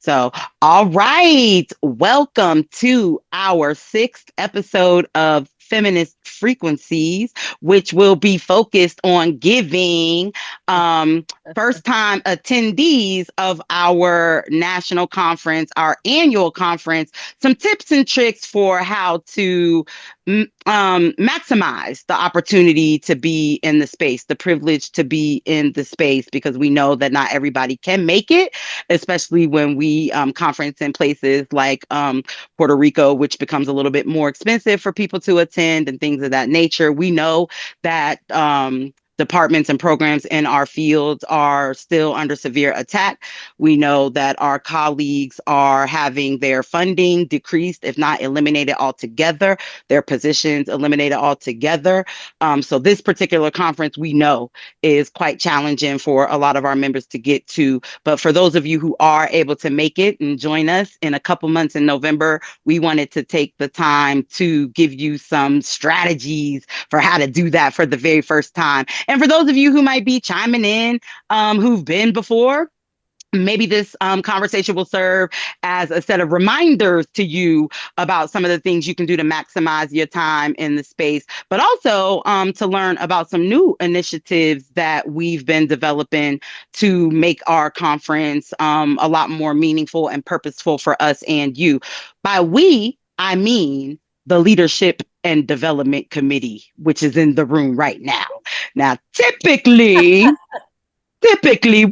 So, all right. Welcome to our sixth episode of Feminist Frequencies, which will be focused on giving first time attendees of our national conference, our annual conference, some tips and tricks for how to maximize the opportunity to be in the space, the privilege to be in the space, because we know that not everybody can make it, especially when we conference in places like Puerto Rico, which becomes a little bit more expensive for people to attend and things of that nature. We know that departments and programs in our fields are still under severe attack. We know that our colleagues are having their funding decreased, if not eliminated altogether, their positions eliminated altogether. So this particular conference, we know, is quite challenging for a lot of our members to get to. But for those of you who are able to make it and join us in a couple months in November, we wanted to take the time to give you some strategies for how to do that for the very first time. And for those of you who might be chiming in, who've been before, maybe this conversation will serve as a set of reminders to you about some of the things you can do to maximize your time in the space, but also to learn about some new initiatives that we've been developing to make our conference a lot more meaningful and purposeful for us and you. By we, I mean the Leadership and Development Committee, which is in the room right now. Now, typically, whoop,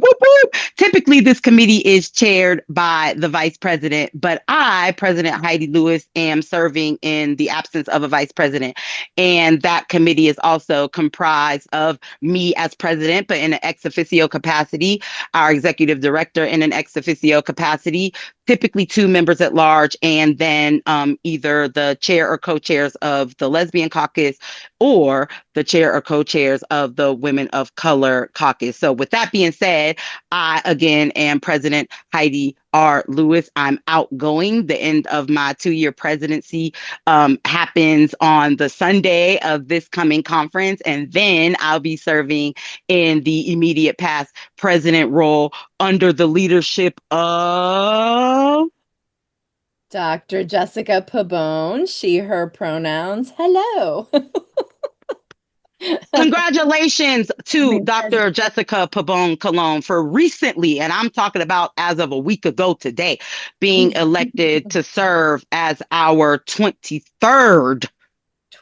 whoop, typically this committee is chaired by the vice president, but I, President Heidi Lewis, am serving in the absence of a vice president. And that committee is also comprised of me as president, but in an ex officio capacity, our executive director in an ex officio capacity, typically two members at large, and then either the chair or co-chairs of the Lesbian Caucus or the chair or co-chairs of the Women of Color Caucus. So with that being said, I again am President Heidi R. Lewis. I'm outgoing. The end of my 2-year presidency happens on the Sunday of this coming conference, and then I'll be serving in the immediate past president role under the leadership of Dr. Jessica Pabón, she, her pronouns. Hello. congratulations to Dr. Jessica Pabón-Colón for recently, and I'm talking about as of a week ago today, being elected to serve as our 23rd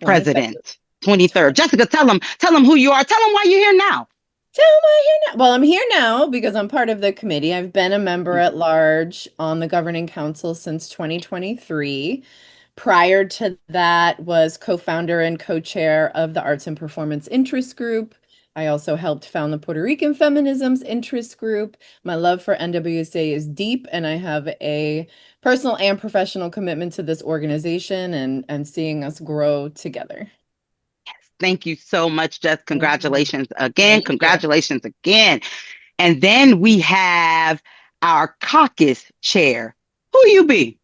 president. 23rd. Jessica, tell them who you are. Tell them why you're here now. Tell them why you're here now. Well, I'm here now because I'm part of the committee. I've been a member at large on the governing council since 2023. Prior to that was co-founder and co-chair of the Arts and Performance Interest Group. I also helped found the Puerto Rican Feminisms Interest Group. My love for NWSA is deep, and I have a personal and professional commitment to this organization and seeing us grow together. Thank you so much, Jess. Congratulations again. Congratulations again. And then we have our caucus chair. Who you be?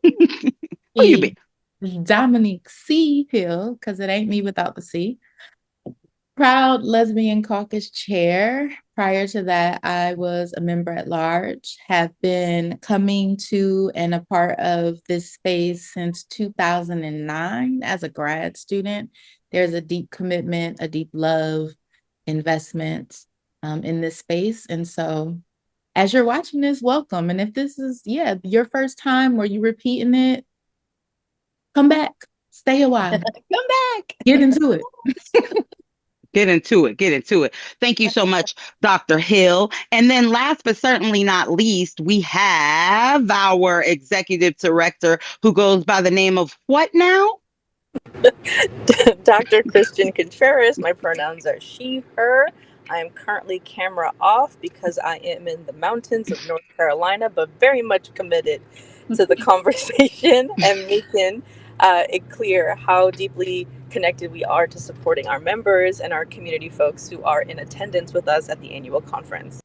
Who you be? Dominique C. Hill, because it ain't me without the C. Proud lesbian caucus chair. Prior to that, I was a member at large, have been coming to and a part of this space since 2009 as a grad student. There's a deep commitment, a deep love, investment in this space. And so as you're watching this, welcome. And if this is, your first time or you're repeating it, come back, stay a while. Come back. Get into it. Get into it. Thank you so much, Dr. Hill. And then last but certainly not least, we have our executive director who goes by the name of what now? Dr. Kristian Contreras. My pronouns are she, her. I am currently camera off because I am in the mountains of North Carolina, but very much committed to the conversation and making it clear how deeply connected we are to supporting our members and our community folks who are in attendance with us at the annual conference.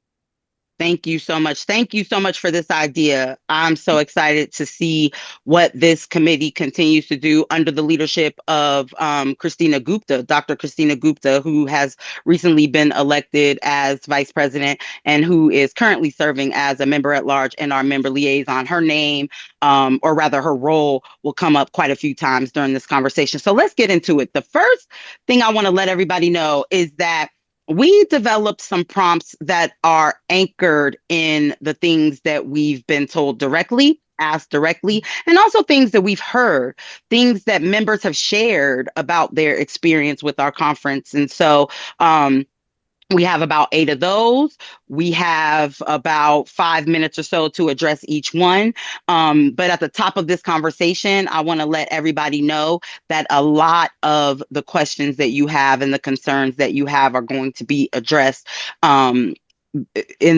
Thank you so much. Thank you so much for this idea. I'm so excited to see what this committee continues to do under the leadership of Christina Gupta, Dr. Christina Gupta, who has recently been elected as vice president and who is currently serving as a member at large and our member liaison. Her name, or rather her role, will come up quite a few times during this conversation. So let's get into it. The first thing I want to let everybody know is that we developed some prompts that are anchored in the things that we've been told directly, asked directly, and also things that we've heard, things that members have shared about their experience with our conference. And so, we have about 8 of those. We have about 5 minutes or so to address each one. But at the top of this conversation, I want to let everybody know that a lot of the questions that you have and the concerns that you have are going to be addressed in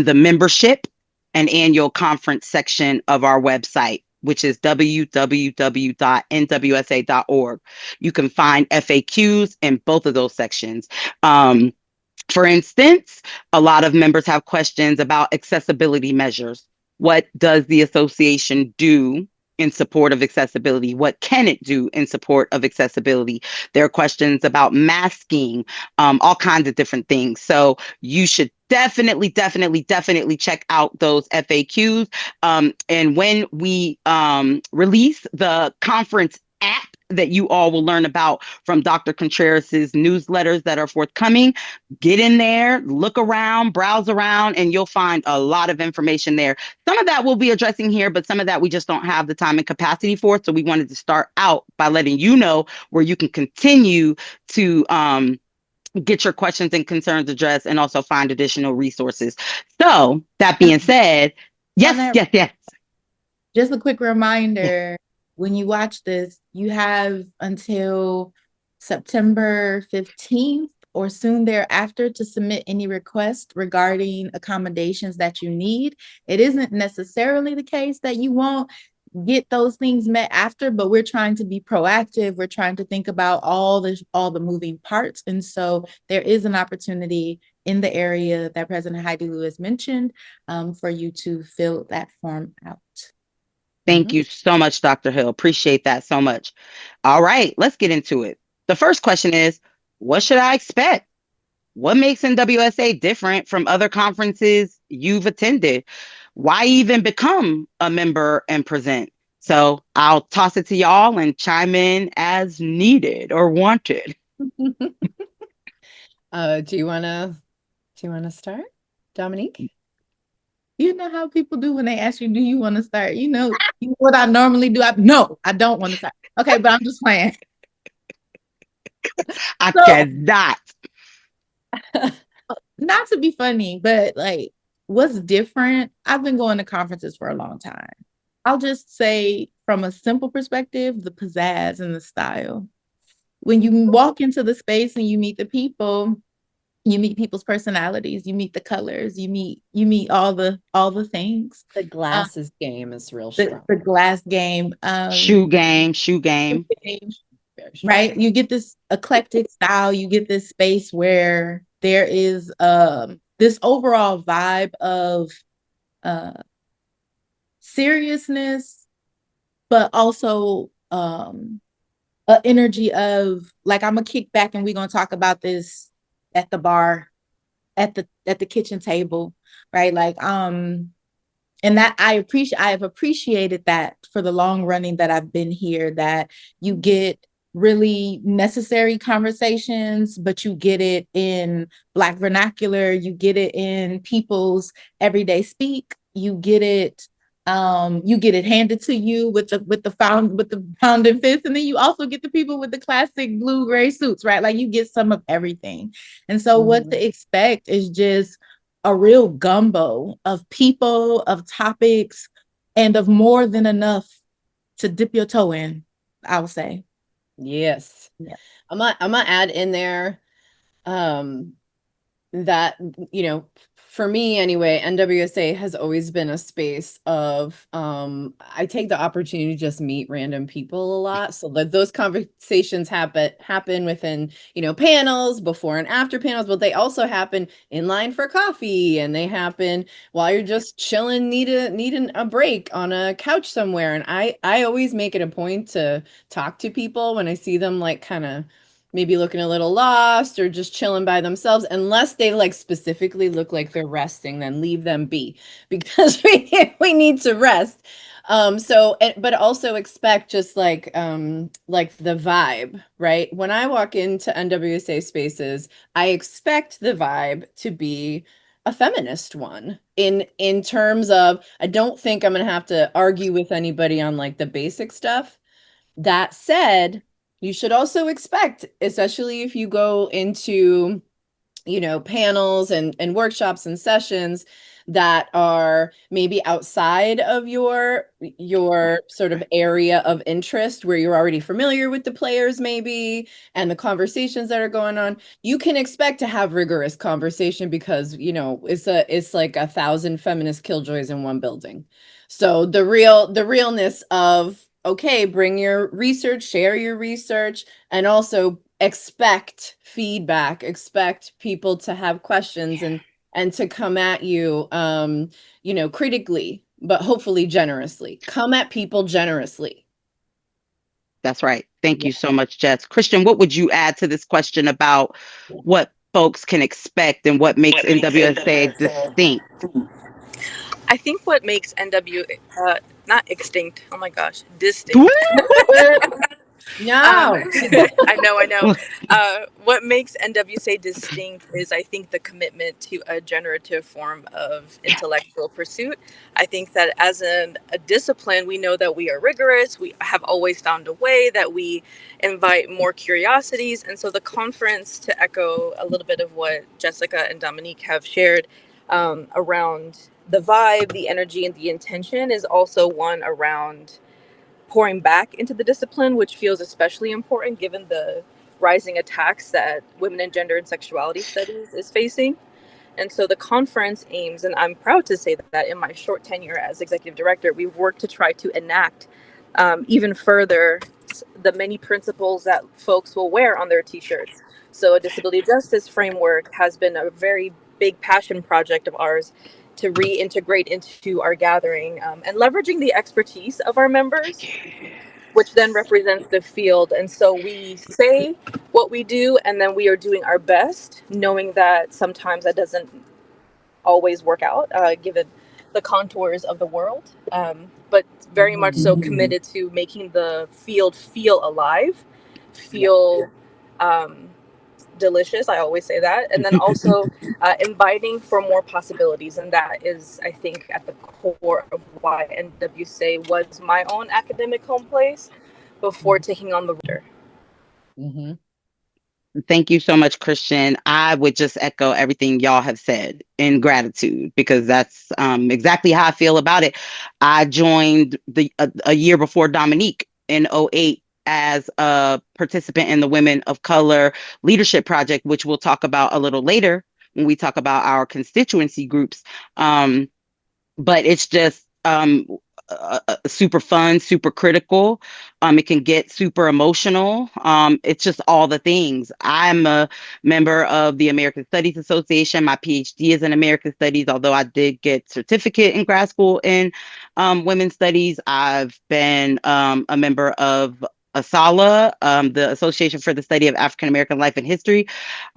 the membership and annual conference section of our website, which is www.nwsa.org. You can find FAQs in both of those sections. For instance, a lot of members have questions about accessibility measures. What does the association do in support of accessibility? What can it do in support of accessibility? There are questions about masking, all kinds of different things. So you should definitely check out those FAQs. And when we release the conference app that you all will learn about from Dr. Contreras's newsletters that are forthcoming, get in there, look around, browse around, and you'll find a lot of information there. Some of that we'll be addressing here, but some of that we just don't have the time and capacity for. So we wanted to start out by letting you know where you can continue to get your questions and concerns addressed and also find additional resources. So that being said, yes. Just a quick reminder, when you watch this, you have until September 15th or soon thereafter to submit any request regarding accommodations that you need. It isn't necessarily the case that you won't get those things met after, but we're trying to be proactive. We're trying to think about all the moving parts. And so there is an opportunity in the area that President Heidi Lewis mentioned for you to fill that form out. Thank you so much, Dr. Hill. Appreciate that so much. All right, let's get into it. The first question is, what should I expect? What makes NWSA different from other conferences you've attended? Why even become a member and present? So I'll toss it to y'all and chime in as needed or wanted. Do you wanna start, Dominique? You know how people do when they ask you, do you want to start? You know what I normally do? No, I don't want to start. Okay, but I'm just playing. I cannot. Not to be funny, but like, what's different? I've been going to conferences for a long time. I'll just say from a simple perspective, the pizzazz and the style. When you walk into the space and you meet the people, you meet people's personalities, you meet the colors, you meet all the things. The glasses game is real strong. The glass game. Shoe game. Right? You get this eclectic style, you get this space where there is this overall vibe of seriousness, but also an energy of like, I'm gonna kick back and we're gonna talk about this at the bar, at the kitchen table, right? Like, and that I have appreciated that for the long running that I've been here, that you get really necessary conversations, but you get it in Black vernacular, you get it in people's everyday speak, you get it handed to you with the pound and fist, and then you also get the people with the classic blue gray suits, right? Like, you get some of everything. And so what to expect is just a real gumbo of people, of topics, and of more than enough to dip your toe in, I would say. Yes. Yeah. I'm gonna add in there that, for me anyway, NWSA has always been a space of I take the opportunity to just meet random people a lot. So that those conversations happen within, panels, before and after panels, but they also happen in line for coffee, and they happen while you're just chilling, needing a break on a couch somewhere. And I always make it a point to talk to people when I see them like kind of maybe looking a little lost or just chilling by themselves, unless they like specifically look like they're resting, then leave them be, because we need to rest. But also expect just like the vibe, right? When I walk into NWSA spaces, I expect the vibe to be a feminist one, in terms of, I don't think I'm gonna have to argue with anybody on like the basic stuff. That said, you should also expect, especially if you go into, panels and workshops and sessions that are maybe outside of your sort of area of interest, where you're already familiar with the players maybe and the conversations that are going on, you can expect to have rigorous conversation, because it's like 1,000 feminist killjoys in one building. So the realness of, okay, bring your research, share your research, and also expect feedback, expect people to have questions, and to come at you critically, but hopefully generously. Come at people generously. That's right. Thank you so much, Jess. Kristian, what would you add to this question about what folks can expect and what makes NWSA distinct? I think what makes not extinct, oh my gosh, distinct. No. I know. What makes NWSA distinct is, I think, the commitment to a generative form of intellectual pursuit. I think that as a discipline, we know that we are rigorous. We have always found a way that we invite more curiosities. And so the conference, to echo a little bit of what Jessica and Dominique have shared around the vibe, the energy, and the intention, is also one around pouring back into the discipline, which feels especially important given the rising attacks that women and gender and sexuality studies is facing. And so the conference aims, and I'm proud to say that in my short tenure as executive director, we've worked to try to enact even further the many principles that folks will wear on their t-shirts. So a disability justice framework has been a very big passion project of ours to reintegrate into our gathering, and leveraging the expertise of our members, which then represents the field. And so we say what we do, and then we are doing our best, knowing that sometimes that doesn't always work out, given the contours of the world. But very much so committed to making the field feel alive, feel delicious. I always say that. And then also inviting for more possibilities. And that is, I think, at the core of why NWSA was my own academic home place before taking on the reader. Mm-hmm. Thank you so much, Kristian. I would just echo everything y'all have said in gratitude, because that's exactly how I feel about it. I joined a year before Dominique in 2008 as a participant in the Women of Color Leadership Project, which we'll talk about a little later when we talk about our constituency groups. But it's just super fun, super critical. It can get super emotional. It's just all the things. I'm a member of the American Studies Association. My PhD is in American Studies, although I did get certificate in grad school in women's studies. I've been a member of ASALA, the Association for the Study of African American Life and History.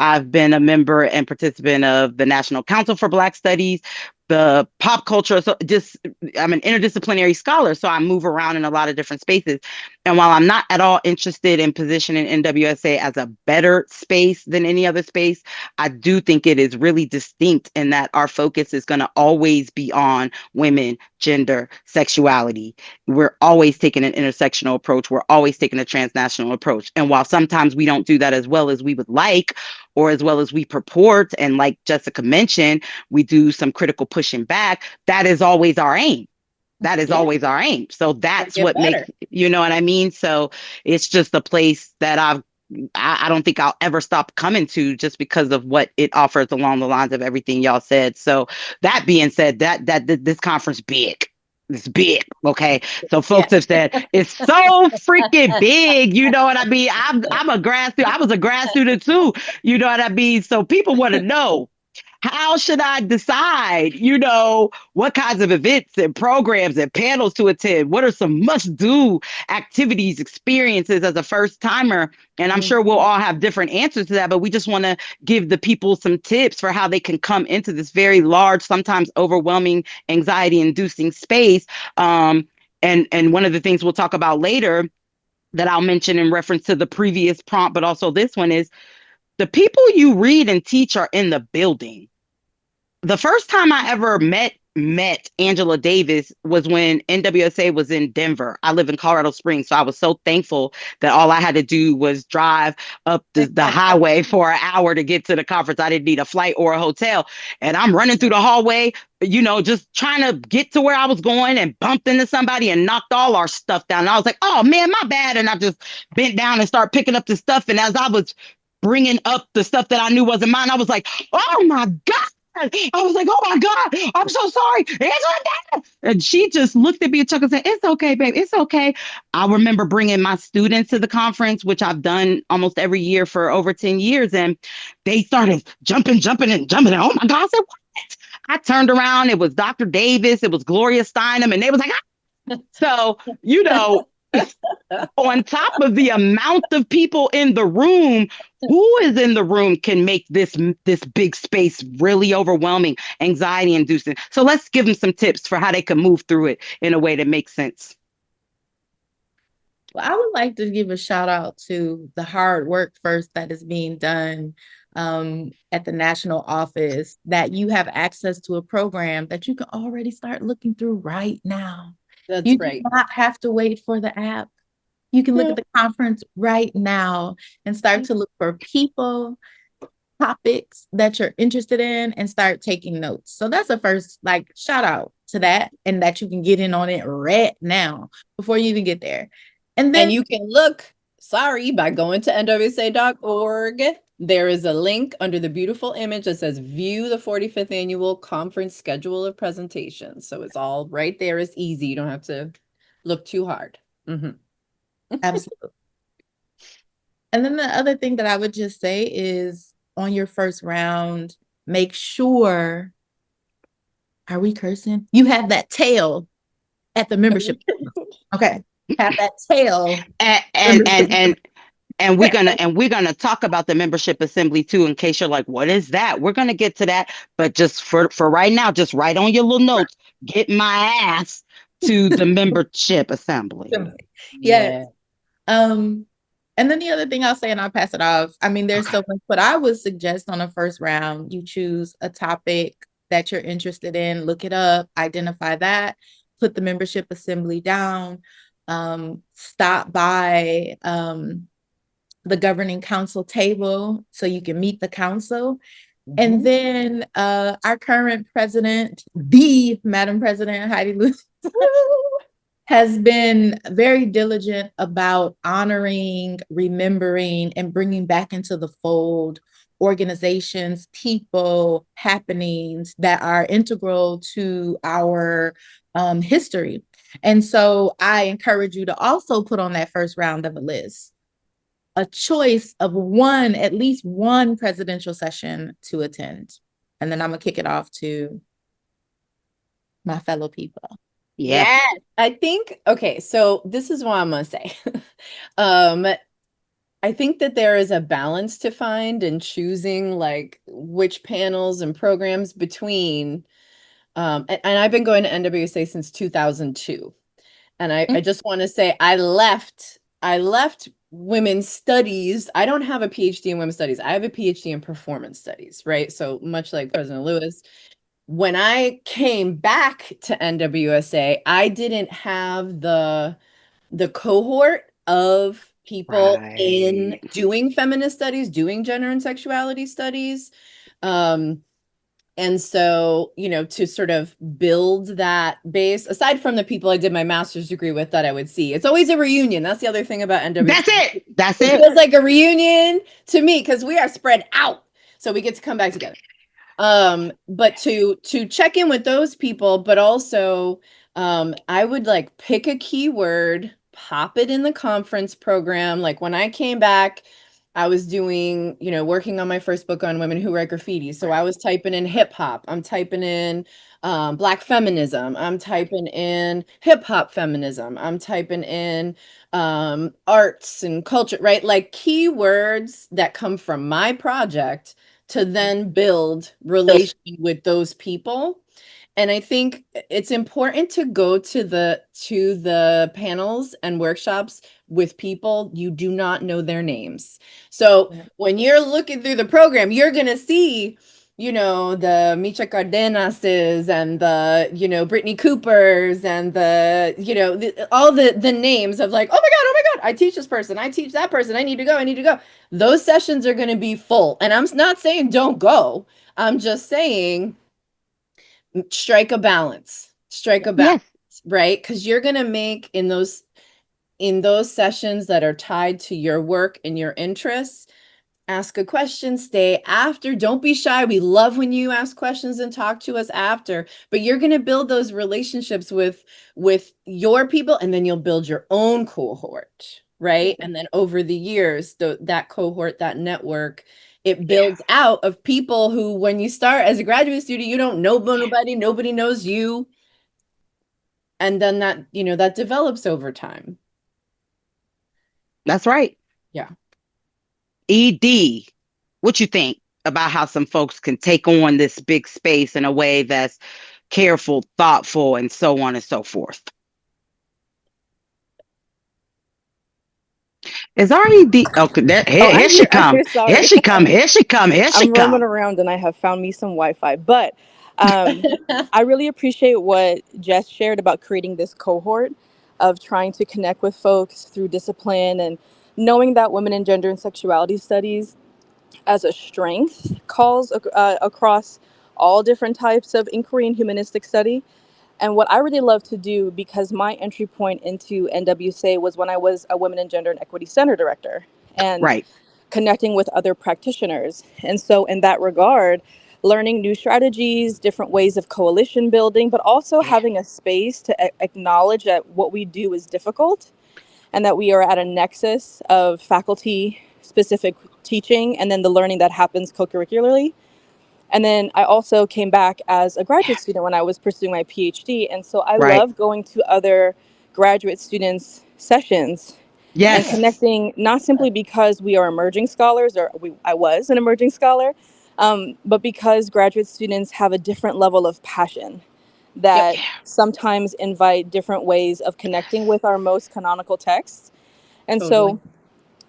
I've been a member and participant of the National Council for Black Studies, the pop culture. So just, I'm an interdisciplinary scholar, so I move around in a lot of different spaces. And while I'm not at all interested in positioning NWSA as a better space than any other space, I do think it is really distinct in that our focus is going to always be on women, gender, sexuality. We're always taking an intersectional approach. We're always taking a transnational approach. And while sometimes we don't do that as well as we would like, or as well as we purport, and like Jessica mentioned, we do some critical pushing back, that is always our aim. That is always our aim. So that's what makes, you know what I mean? So it's just a place that I've I don't think I'll ever stop coming to, just because of what it offers along the lines of everything y'all said. So that being said, this conference big. It's big, okay. So Yeah. folks have said it's so freaking big. You know what I mean? I'm a grad student. I was a grad student too. You know what I mean? So people want to know, how should I decide, what kinds of events and programs and panels to attend? What are some must do activities, experiences as a first timer? And I'm sure we'll all have different answers to that, but we just want to give the people some tips for how they can come into this very large, sometimes overwhelming, anxiety inducing space. And one of the things we'll talk about later that I'll mention in reference to the previous prompt, but also this one, is the people you read and teach are in the building. The first time I ever met Angela Davis was when NWSA was in Denver. I live in Colorado Springs, so I was so thankful that all I had to do was drive up the highway for an hour to get to the conference. I didn't need a flight or a hotel. And I'm running through the hallway, just trying to get to where I was going, and bumped into somebody and knocked all our stuff down. And I was like, oh man, my bad. And I just bent down and started picking up the stuff. And as I was bringing up the stuff that I knew wasn't mine, I was like, oh my God. I was like, oh my God, I'm so sorry. And she just looked at me and chuckled and said, it's okay, babe. It's okay. I remember bringing my students to the conference, which I've done almost every year for over 10 years. And they started jumping. And oh my God, I said, what? I turned around. It was Dr. Davis. It was Gloria Steinem. And they was like, ah. So, on top of the amount of people in the room, who is in the room can make this big space really overwhelming, anxiety inducing. So let's give them some tips for how they can move through it in a way that makes sense. Well, I would like to give a shout out to the hard work first that is being done at the national office, that you have access to a program that you can already start looking through right now. That's You right. do not have to wait for the app. You can look at the conference right now and start to look for people, topics that you're interested in, and start taking notes. So that's the first shout out to that, and that you can get in on it right now before you even get there. And then you can look, by going to nwsa.org. There is a link under the beautiful image that says view the 45th annual conference schedule of presentations. So it's all right there. It's easy. You don't have to look too hard. Absolutely. And then the other thing that I would just say is, on your first round, make sure, are we cursing? You have that tail at the membership. Okay. Have that tail. And we're gonna talk about the membership assembly too, in case you're like, what is that? We're gonna get to that. But just for right now, just write on your little notes, get my ass to the membership assembly. Yeah. And then the other thing I'll say, and I'll pass it off. I mean, there's so much, but I would suggest on a first round, you choose a topic that you're interested in, look it up, identify that, put the membership assembly down, stop by the governing council table so you can meet the council. And then our current president, the Madam President, Heidi R, has been very diligent about honoring, remembering, and bringing back into the fold organizations, people, happenings that are integral to our history. And so I encourage you to also put on that first round of a list a choice of at least one presidential session to attend. And then I'm gonna kick it off to my fellow people. Yeah. Yes. I think, okay, so this is what I'm gonna say. I think that there is a balance to find in choosing which panels and programs between, and I've been going to NWSA since 2002. And I just want to say I left women's studies. I don't have a PhD in women's studies. I have a PhD in performance studies, right? So much like President Lewis, when I came back to NWSA, I didn't have the cohort of people in doing feminist studies, doing gender and sexuality studies. And so, to sort of build that base, aside from the people I did my master's degree with that I would see, it's always a reunion. That's the other thing about NWSA. That's it. That's it. It feels like a reunion to me because we are spread out. So we get to come back together. But to check in with those people, but also I would like pick a keyword, pop it in the conference program. Like when I came back, I was doing, working on my first book on women who write graffiti. So I was typing in hip hop. I'm typing in Black feminism. I'm typing in hip hop feminism. I'm typing in arts and culture, right? Like keywords that come from my project to then build relation with those people. And I think it's important to go to the panels and workshops with people you do not know their names. So when you're looking through the program, you're going to see, the Micha Cardenases and the, Brittany Coopers and all the names of like, oh my God, I teach this person, I teach that person, I need to go. Those sessions are going to be full. And I'm not saying don't go. I'm just saying strike a balance, yes. right? Because you're going to make in those sessions that are tied to your work and your interests, ask a question, stay after, don't be shy. We love when you ask questions and talk to us after, but you're going to build those relationships with your people, and then you'll build your own cohort, right? And then over the years, that cohort, that network, it builds out of people who, when you start as a graduate student, you don't know nobody knows you. And then that, that develops over time. That's right. Yeah. ED, what you think about how some folks can take on this big space in a way that's careful, thoughtful, and so on and so forth? Is RED okay? Here she come. Sorry. Here she come. Here she come. Here she I'm roaming come. around and I have found me some Wi-Fi. But I really appreciate what Jess shared about creating this cohort of trying to connect with folks through discipline and knowing that women and gender and sexuality studies as a strength calls across all different types of inquiry and humanistic study. And what I really love to do, because my entry point into NWSA was when I was a Women and Gender and Equity Center director and Right. connecting with other practitioners. And so in that regard, learning new strategies, different ways of coalition building, but also having a space to acknowledge that what we do is difficult and that we are at a nexus of faculty specific teaching and then the learning that happens co-curricularly. And then I also came back as a graduate student when I was pursuing my PhD. And so I love going to other graduate students' sessions and connecting, not simply because we are emerging scholars, or I was an emerging scholar, but because graduate students have a different level of passion that sometimes invite different ways of connecting with our most canonical texts. And so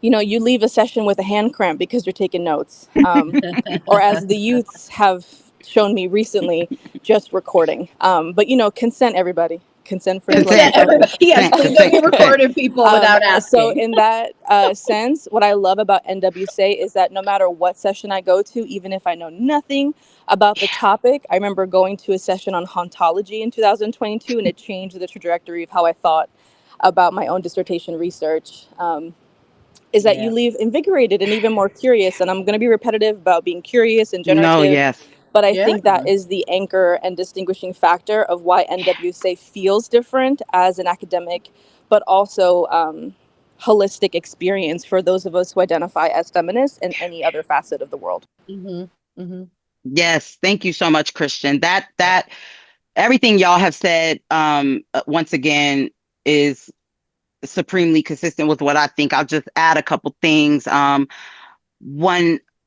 you leave a session with a hand cramp because you're taking notes. Or as the youths have shown me recently, just recording. But, consent, everybody. Consent for Consent. Yes, please don't be recording people without asking. So in that sense, what I love about NWSA is that no matter what session I go to, even if I know nothing about the topic, I remember going to a session on hauntology in 2022, and it changed the trajectory of how I thought about my own dissertation research. Is that you leave invigorated and even more curious. And I'm going to be repetitive about being curious and generative. No, yes. But I think that is the anchor and distinguishing factor of why NWSA feels different as an academic, but also holistic experience for those of us who identify as feminists in any other facet of the world. Mm-hmm. Mm-hmm. Yes. Thank you so much, Kristian. That everything y'all have said, once again, is supremely consistent with what I think. I'll just add a couple things.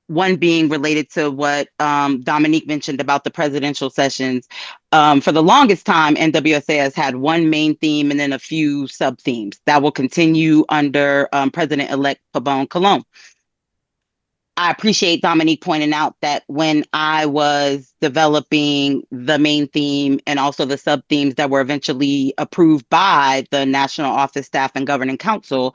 One being related to what Dominique mentioned about the presidential sessions. For the longest time, NWSA has had one main theme and then a few sub themes that will continue under President-elect Pabón-Colón. I appreciate Dominique pointing out that when I was developing the main theme and also the sub themes that were eventually approved by the National Office Staff and Governing Council,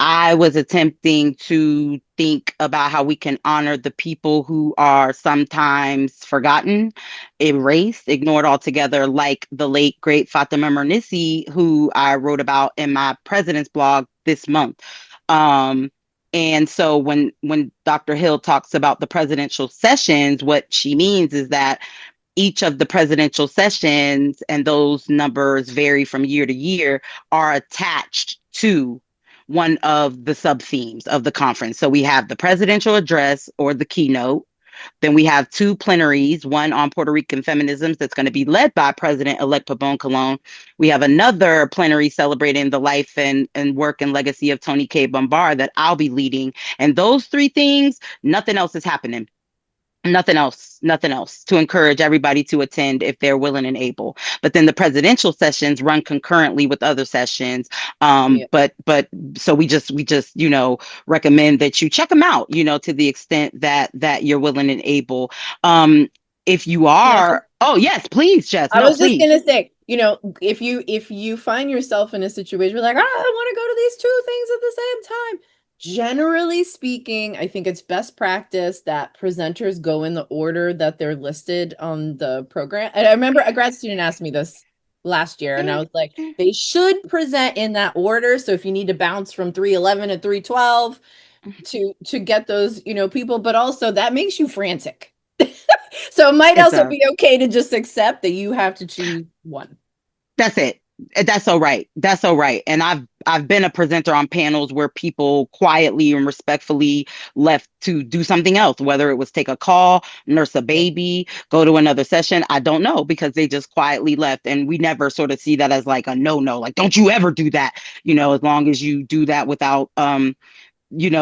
I was attempting to think about how we can honor the people who are sometimes forgotten, erased, ignored altogether, like the late great Fatima Mernissi, who I wrote about in my president's blog this month. Um, and so when Dr. Hill talks about the presidential sessions, what she means is that each of the presidential sessions, and those numbers vary from year to year, are attached to one of the sub themes of the conference. So we have the presidential address or the keynote. Then we have two plenaries, one on Puerto Rican feminisms that's going to be led by President-elect Pabón-Colón. We have another plenary celebrating the life and work and legacy of Toni Cade Bambara that I'll be leading. And those three things, nothing else is happening. Nothing else to encourage everybody to attend if they're willing and able. But then the presidential sessions run concurrently with other sessions. Yeah. But so we just recommend that you check them out, to the extent that you're willing and able. If you are, oh yes, please, Jess. I No, was just please. gonna say, if you find yourself in a situation where like, I want to go to these two things at the same time. Generally speaking, I think it's best practice that presenters go in the order that they're listed on the program. And I remember a grad student asked me this last year, and I was like, they should present in that order. So if you need to bounce from 311 to 312 to get those, people, but also that makes you frantic. So it might also be okay to just accept that you have to choose one. That's it. That's all right. That's all right. And I've been a presenter on panels where people quietly and respectfully left to do something else, whether it was take a call, nurse a baby, go to another session. I don't know, because they just quietly left. And we never sort of see that as like a no, like, don't you ever do that, as long as you do that without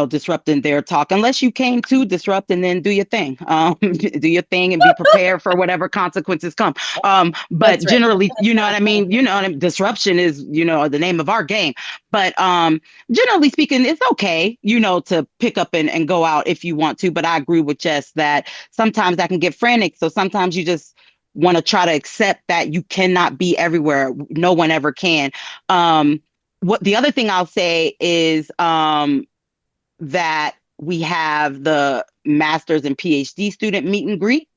disrupting their talk, unless you came to disrupt, and then do your thing. Do your thing and be prepared for whatever consequences come. But generally, you know what I mean? Disruption is, the name of our game. But generally speaking, it's okay, to pick up and go out if you want to. But I agree with Jess that sometimes that can get frantic. So sometimes you just want to try to accept that you cannot be everywhere. No one ever can. What the other thing I'll say is that we have the master's and PhD student meet and greet.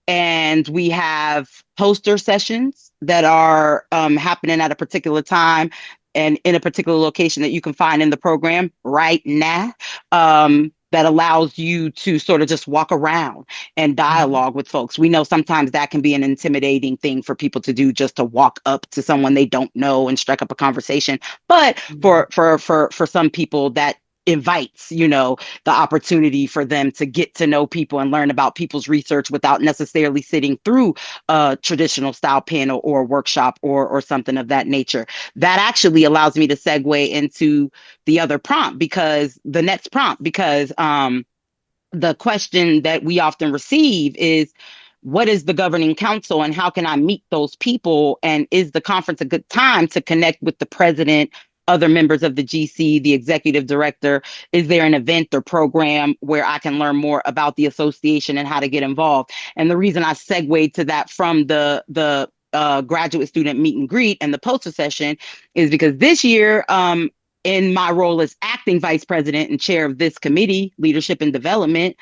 And we have poster sessions that are happening at a particular time and in a particular location that you can find in the program right now. That allows you to sort of just walk around and dialogue with folks. We know sometimes that can be an intimidating thing for people to do, just to walk up to someone they don't know and strike up a conversation. But for some people, that invites, the opportunity for them to get to know people and learn about people's research without necessarily sitting through a traditional style panel or a workshop or something of that nature. That actually allows me to segue into the other prompt, because the next prompt, because the question that we often receive is, what is the governing council and how can I meet those people? And is the conference a good time to connect with the president, other members of the GC, the executive director? Is there an event or program where I can learn more about the association and how to get involved? And the reason I segued to that from the graduate student meet and greet and the poster session is because this year, in my role as acting vice president and chair of this committee, leadership and development,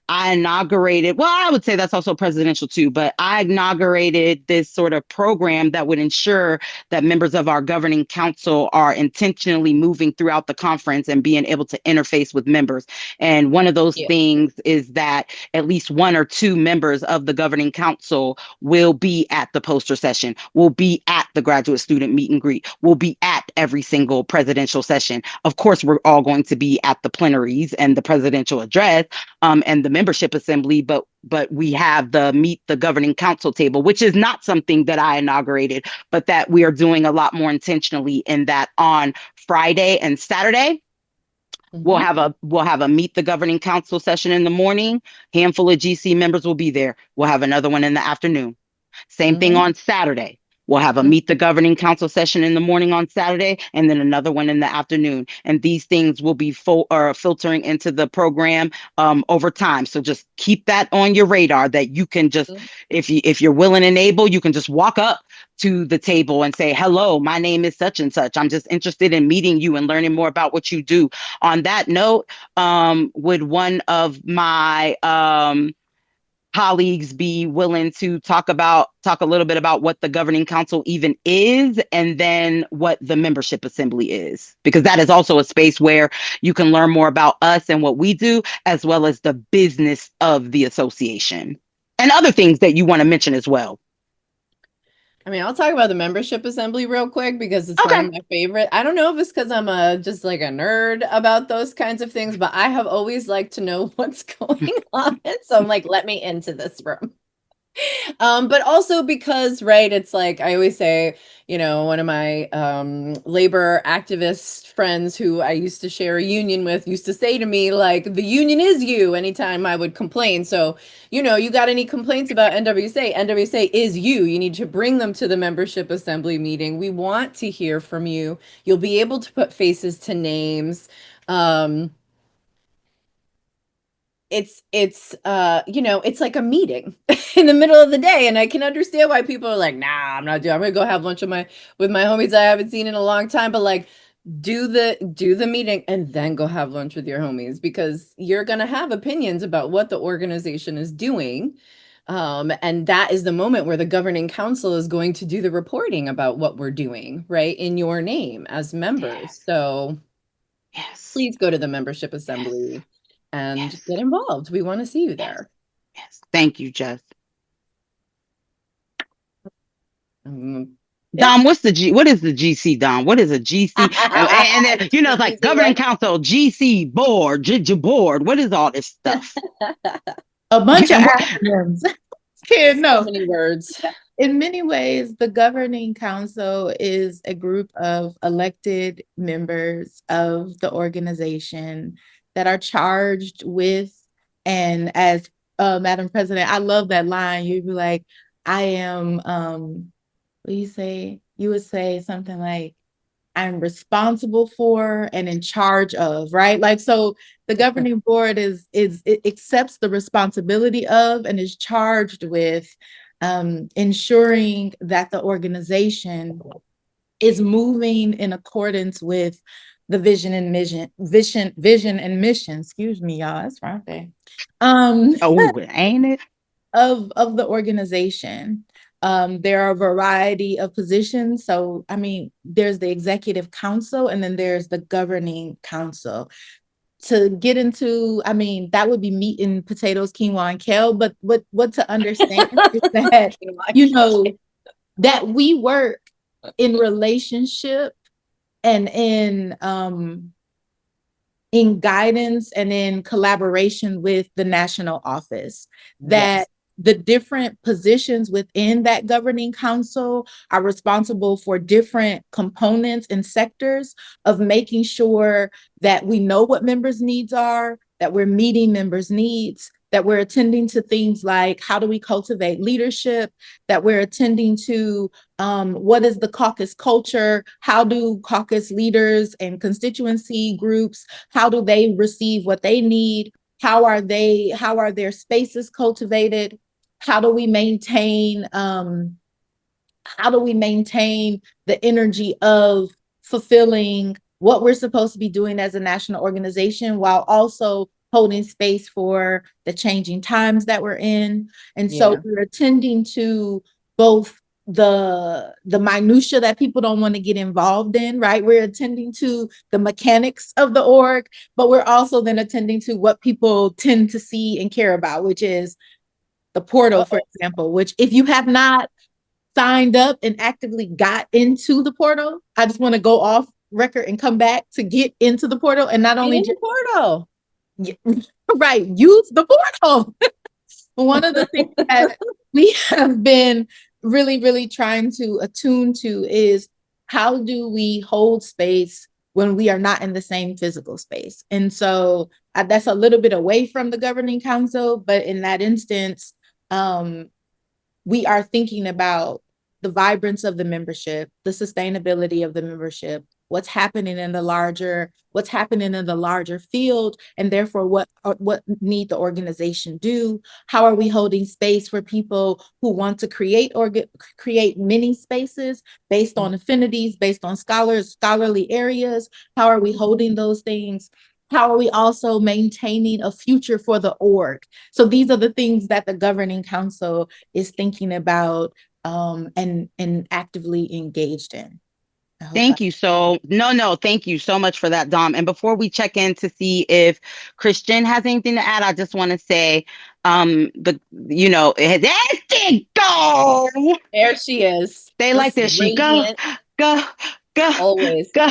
I inaugurated, well, I would say that's also presidential too, but I inaugurated this sort of program that would ensure that members of our governing council are intentionally moving throughout the conference and being able to interface with members. And one of those things is that at least one or two members of the governing council will be at the poster session, will be at the graduate student meet and greet, will be at every single presidential session. Of course, we're all going to be at the plenaries and the presidential address, and the membership assembly, but we have the meet the governing council table, which is not something that I inaugurated, but that we are doing a lot more intentionally, in that on Friday and Saturday, we'll have a meet the governing council session in the morning. Handful of GC members will be there. We'll have another one in the afternoon. Same thing on Saturday. We'll have a meet the governing council session in the morning on Saturday, and then another one in the afternoon. And these things will be filtering into the program over time. So just keep that on your radar, that you can just, if you're willing and able, you can just walk up to the table and say, hello, my name is such and such. I'm just interested in meeting you and learning more about what you do. On that note, would one of my colleagues be willing to talk a little bit about what the governing council even is, and then what the membership assembly is, because that is also a space where you can learn more about us and what we do, as well as the business of the association and other things that you want to mention as well. I mean, I'll talk about the membership assembly real quick because it's Okay. one of my favorite. I don't know if it's because I'm just like a nerd about those kinds of things, but I have always liked to know what's going on. So I'm like, let me into this room. But also because, right, it's like I always say, you know, one of my labor activist friends who I used to share a union with used to say to me, like, the union is you anytime I would complain. So, you know, you got any complaints about NWSA? NWSA is you. You need to bring them to the membership assembly meeting. We want to hear from you. You'll be able to put faces to names. It's you know, it's like a meeting in the middle of the day, and I can understand why people are like, nah, I'm not doing, I'm gonna go have lunch with my homies I haven't seen in a long time. But like, do the meeting and then go have lunch with your homies, because you're gonna have opinions about what the organization is doing. And that is the moment where the governing council is going to do the reporting about what we're doing, right, in your name as members. So Yes. please go to the membership assembly and get involved. We want to see you there. Yes. Thank you, Jess. Dom, what is the GC, Dom? What is a GC? And then, you know, it's like governing council, GC, board, board. What is all this stuff? A bunch of acronyms. So many words. In many ways, the governing council is a group of elected members of the organization that are charged with, and as Madam President, I love that line. You'd be like, I am, what do you say? You would say something like, I'm responsible for and in charge of, right? Like, so the governing board it accepts the responsibility of and is charged with ensuring that the organization is moving in accordance with the vision and mission, excuse me, y'all, that's right there. Oh, ain't it? Of the organization. There are a variety of positions. So, I mean, there's the executive council and then there's the governing council. To get into, I mean, that would be meat and potatoes, quinoa and kale. But what to understand is that, you know, that we work in relationship and in guidance and in collaboration with the national office. That Yes. the different positions within that governing council are responsible for different components and sectors of making sure that we know what members' needs are, that we're meeting members' needs, that we're attending to things like how do we cultivate leadership, that we're attending to what is the caucus culture, how do caucus leaders and constituency groups, how do they receive what they need, how are their spaces cultivated, how do we maintain the energy of fulfilling what we're supposed to be doing as a national organization while also holding space for the changing times that we're in. And so we're attending to both the minutia that people don't want to get involved in, right? We're attending to the mechanics of the org, but we're also then attending to what people tend to see and care about, which is the portal, for example, which if you have not signed up and actively got into the portal, I just want to go off record and come back to get into the portal. And not only just portal. Right, use the portal. One of the things that we have been really, really trying to attune to is how do we hold space when we are not in the same physical space? And so that's a little bit away from the governing council, but in that instance, we are thinking about the vibrance of the membership, the sustainability of the membership, what's happening in the larger field, and therefore what need the organization do? How are we holding space for people who want to create many spaces based on affinities, based on scholarly areas? How are we holding those things? How are we also maintaining a future for the org? So these are the things that the governing council is thinking about and actively engaged in. Thank you. Thank you so much for that, Dom. And before we check in to see if Kristian has anything to add, I just want to say, there she go. There she is. They like this. She go, go, go, always go.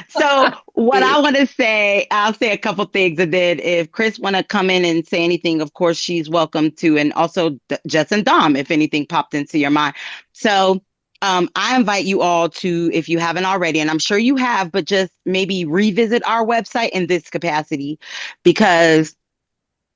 So what I want to say, I'll say a couple things, and then if Chris want to come in and say anything, of course she's welcome to, and also Jess and Dom, if anything popped into your mind. So I invite you all to, if you haven't already, and I'm sure you have, but just maybe revisit our website in this capacity, because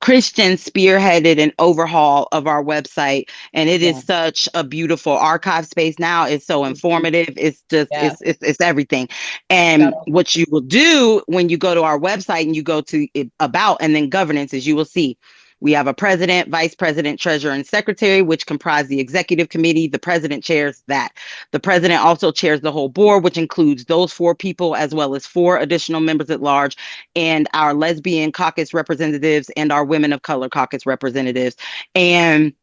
Kristian spearheaded an overhaul of our website, and it is such a beautiful archive space now. It's so informative. It's just it's everything. And what you will do when you go to our website and you go to about and then governance is you will see we have a president, vice president, treasurer, and secretary, which comprise the executive committee. The president chairs that. The president also chairs the whole board, which includes those 4 people, as well as 4 additional members at large, and our lesbian caucus representatives and our women of color caucus representatives. And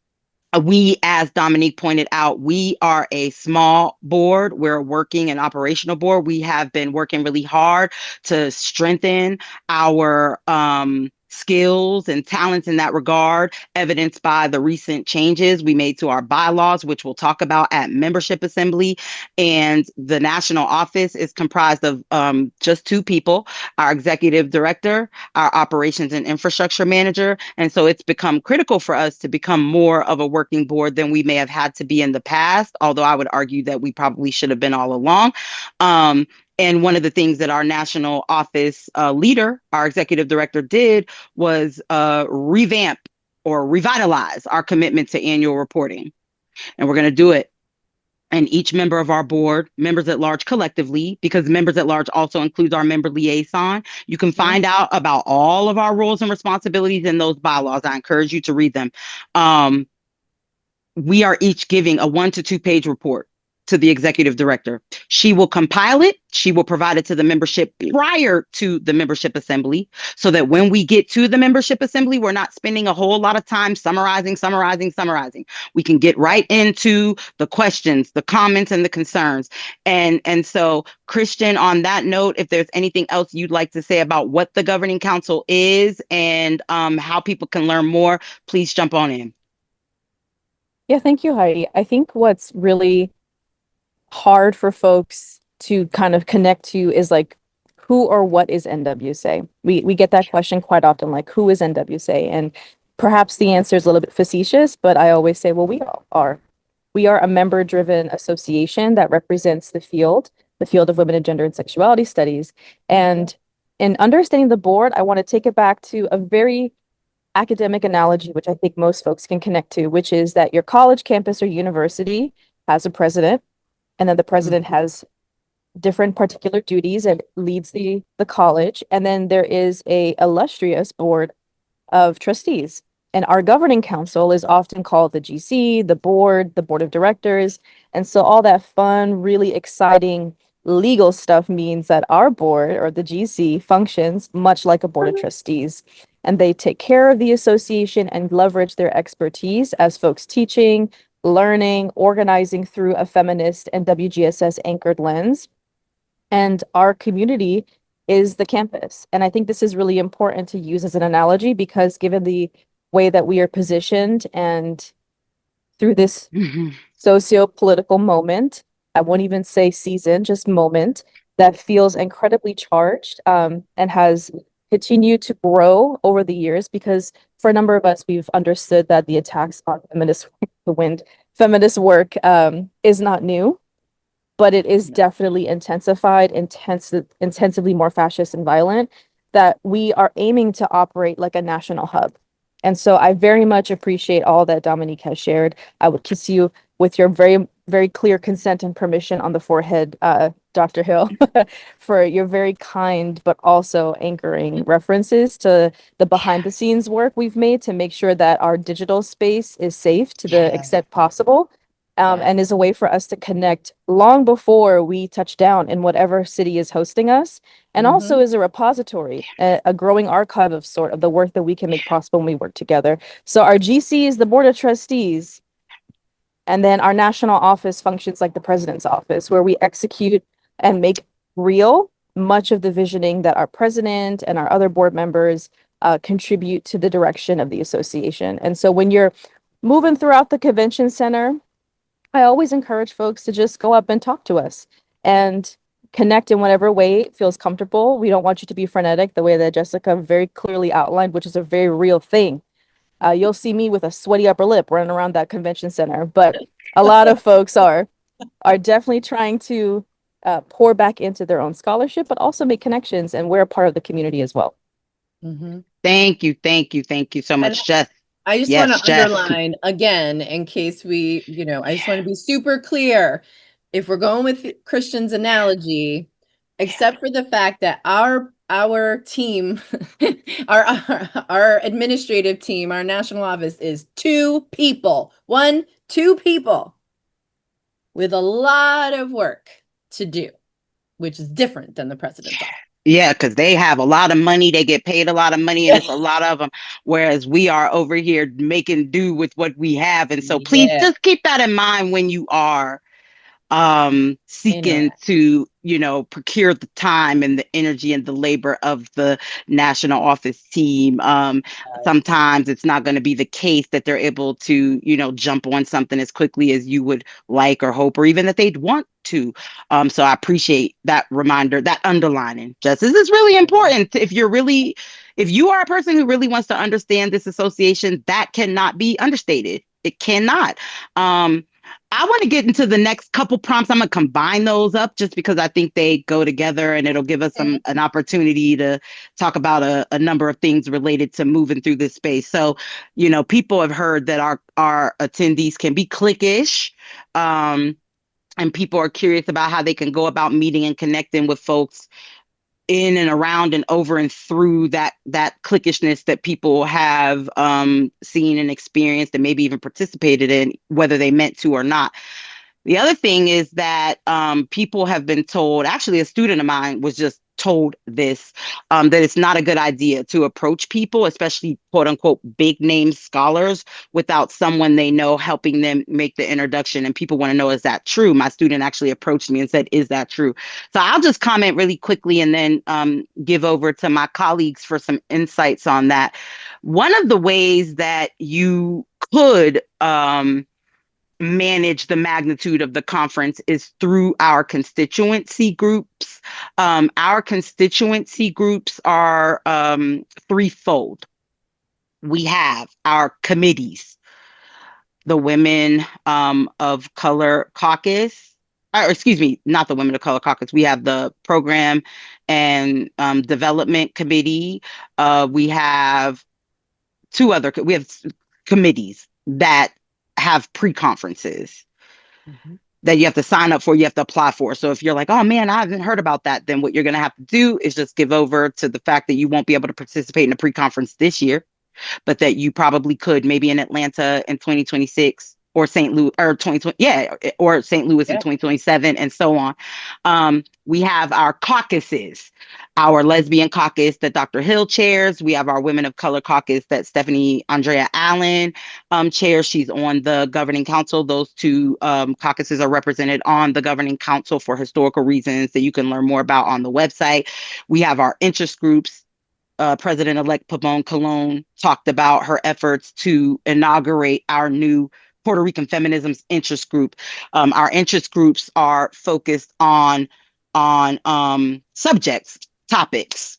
we, as Dominique pointed out, we are a small board. We're a working and operational board. We have been working really hard to strengthen our skills and talents in that regard, evidenced by the recent changes we made to our bylaws, which we'll talk about at membership assembly. And the national office is comprised of just 2 people, our executive director, our operations and infrastructure manager. And so it's become critical for us to become more of a working board than we may have had to be in the past, although I would argue that we probably should have been all along. And one of the things that our national office leader, our executive director, did was revamp or revitalize our commitment to annual reporting. And we're going to do it. And each member of our board, members at large collectively, because members at large also includes our member liaison. You can find out about all of our roles and responsibilities in those bylaws. I encourage you to read them. We are each giving a 1 to 2 page report to the executive director. She will compile it. She will provide it to the membership prior to the membership assembly, so that when we get to the membership assembly, we're not spending a whole lot of time summarizing. We can get right into the questions, the comments, and the concerns. And so, Kristian, on that note, if there's anything else you'd like to say about what the Governing Council is and how people can learn more, please jump on in. Yeah, thank you, Heidi. I think what's really hard for folks to kind of connect to is like, who or what is NWSA? We get that question quite often, like, who is NWSA? And perhaps the answer is a little bit facetious, but I always say, well, we all are. We are a member-driven association that represents the field of women and gender and sexuality studies. And in understanding the board, I want to take it back to a very academic analogy, which I think most folks can connect to, which is that your college campus or university has a president, and then the president has different particular duties and leads the college. And then there is a illustrious board of trustees. And our governing council is often called the GC, the board of directors. And so all that fun, really exciting legal stuff means that our board, or the GC, functions much like a board of trustees. And they take care of the association and leverage their expertise as folks teaching, learning, organizing through a feminist and WGSS anchored lens. And our community is the campus. And I think this is really important to use as an analogy, because given the way that we are positioned and through this socio-political moment, I won't even say season, just moment, that feels incredibly charged and has continued to grow over the years, because for a number of us, we've understood that the attacks on feminist work is not new, but it is definitely intensified, intensively more fascist and violent, that we are aiming to operate like a national hub. And so I very much appreciate all that Dominique has shared. I would kiss you with your very, very clear consent and permission on the forehead, Dr. Hill, for your very kind but also anchoring references to the behind the scenes work we've made to make sure that our digital space is safe to the extent possible. And is a way for us to connect long before we touch down in whatever city is hosting us, and also is a repository, a growing archive of sort of the work that we can make possible when we work together. So our GC is the Board of Trustees, and then our national office functions like the president's office, where we execute and make real much of the visioning that our president and our other board members contribute to the direction of the association. And so when you're moving throughout the convention center, I always encourage folks to just go up and talk to us and connect in whatever way feels comfortable. We don't want you to be frenetic the way that Jessica very clearly outlined, which is a very real thing. You'll see me with a sweaty upper lip running around that convention center, but a lot of folks are definitely trying to pour back into their own scholarship, but also make connections, and we're a part of the community as well. Thank you so much, Jess. I just Yes, want to Jess. underline again, in case we, I just want to be super clear. If we're going with Kristian's analogy, except for the fact that our team, our administrative team, our national office is 2 people, 2 people with a lot of work to do, which is different than the president's office. Yeah, because they have a lot of money. They get paid a lot of money, and it's a lot of them. Whereas we are over here making do with what we have. And so please just keep that in mind when you are seeking to, procure the time and the energy and the labor of the national office team. Sometimes it's not going to be the case that they're able to, jump on something as quickly as you would like or hope, or even that they'd want to. So I appreciate that reminder, that underlining. Just this is really important. If you are a person who really wants to understand this association, that cannot be understated. It cannot. I want to get into the next couple prompts. I'm going to combine those up just because I think they go together, and it'll give us an opportunity to talk about a number of things related to moving through this space. So, people have heard that our attendees can be cliquish, and people are curious about how they can go about meeting and connecting with folks in and around and over and through that cliquishness that people have seen and experienced and maybe even participated in, whether they meant to or not. The other thing is that people have been told, actually a student of mine was just told this, that it's not a good idea to approach people, especially quote unquote big name scholars, without someone they know helping them make the introduction. And people want to know, is that true? My student actually approached me and said, is that true? So I'll just comment really quickly and then give over to my colleagues for some insights on that. One of the ways that you could manage the magnitude of the conference is through our constituency groups. Our constituency groups are threefold. We have our committees, the Women of Color Caucus, or excuse me, not the Women of Color Caucus. We have the Program and Development Committee. We have we have committees that have pre-conferences that you have to sign up for, you have to apply for. So if you're like, oh man, I haven't heard about that, then what you're going to have to do is just give over to the fact that you won't be able to participate in a pre-conference this year, but that you probably could maybe in Atlanta in 2026 or St. Louis or 2020, or St. Louis in 2027 and so on. We have our caucuses, our Lesbian caucus that Dr. Hill chairs. We have our Women of Color caucus that Stephanie Andrea Allen chairs. She's on the governing council. Those two caucuses are represented on the governing council for historical reasons that you can learn more about on the website. We have our interest groups. President-elect Pabón-Colón talked about her efforts to inaugurate our new Puerto Rican feminisms interest group. Our interest groups are focused on subjects, topics.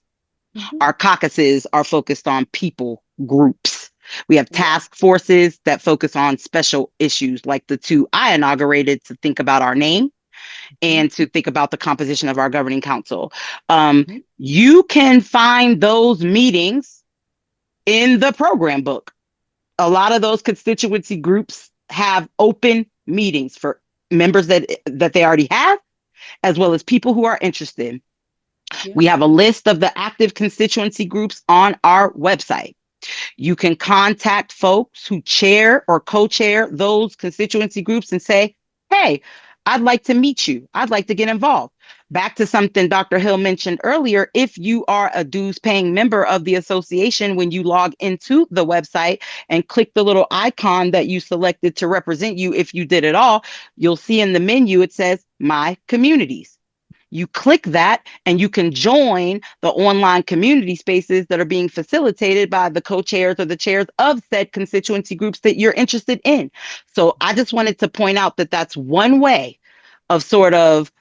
Our caucuses are focused on people groups. We have task forces that focus on special issues, like the two I inaugurated to think about our name and to think about the composition of our governing council. You can find those meetings in the program book. A lot of those constituency groups have open meetings for members that they already have, as well as people who are interested. Yeah. We have a list of the active constituency groups on our website. You can contact folks who chair or co-chair those constituency groups and say, hey, I'd like to meet you. I'd like to get involved. Back to something Dr. Hill mentioned earlier, if you are a dues paying member of the association, when you log into the website and click the little icon that you selected to represent you, if you did it all, you'll see in the menu, it says My Communities. You click that and you can join the online community spaces that are being facilitated by the co-chairs or the chairs of said constituency groups that you're interested in. So I just wanted to point out that that's one way of sort of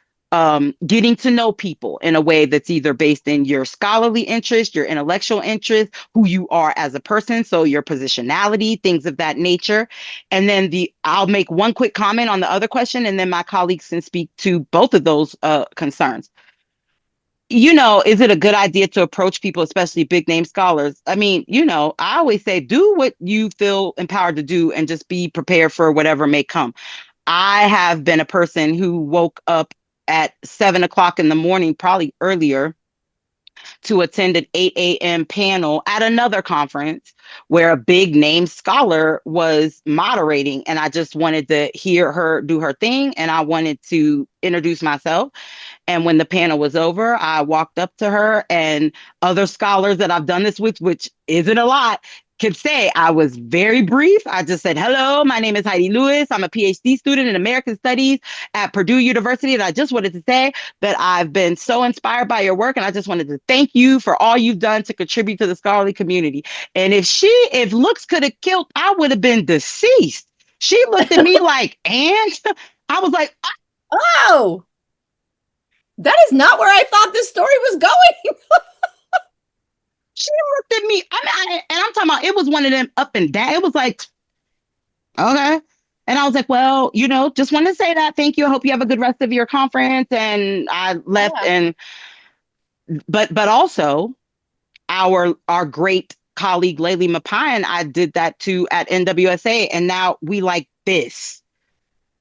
getting to know people in a way that's either based in your scholarly interest, your intellectual interest, who you are as a person, so your positionality, things of that nature. And then I'll make one quick comment on the other question, and then my colleagues can speak to both of those concerns. Is it a good idea to approach people, especially big name scholars? I mean, I always say do what you feel empowered to do and just be prepared for whatever may come. I have been a person who woke up at 7 o'clock in the morning, probably earlier, to attend an 8 a.m. panel at another conference where a big name scholar was moderating. And I just wanted to hear her do her thing. And I wanted to introduce myself. And when the panel was over, I walked up to her, and other scholars that I've done this with, which isn't a lot, could say I was very brief. I just said, hello, my name is Heidi Lewis. I'm a PhD student in American Studies at Purdue University. And I just wanted to say that I've been so inspired by your work. And I just wanted to thank you for all you've done to contribute to the scholarly community. And if looks could have killed, I would have been deceased. She looked at me like, and I was like, oh, that is not where I thought this story was going. She looked at me. And I'm talking about, it was one of them up and down. It was like, okay. And I was like, well, just want to say that. Thank you. I hope you have a good rest of your conference. And I left. Yeah. But also our great colleague, Layli Mapayan, I did that too at NWSA. And now we like this.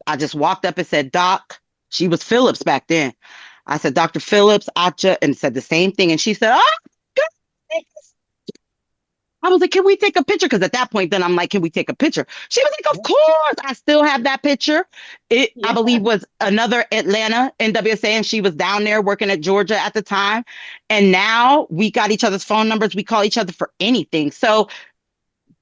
I just walked up and said, Doc, she was Phillips back then. I said, Dr. Phillips, and said the same thing. And she said, oh, good. I was like, can we take a picture? Because at that point, then I'm like, can we take a picture? She was like, of course. I still have that picture. I believe, was another Atlanta NWSA, and she was down there working at Georgia at the time. And now we got each other's phone numbers. We call each other for anything. So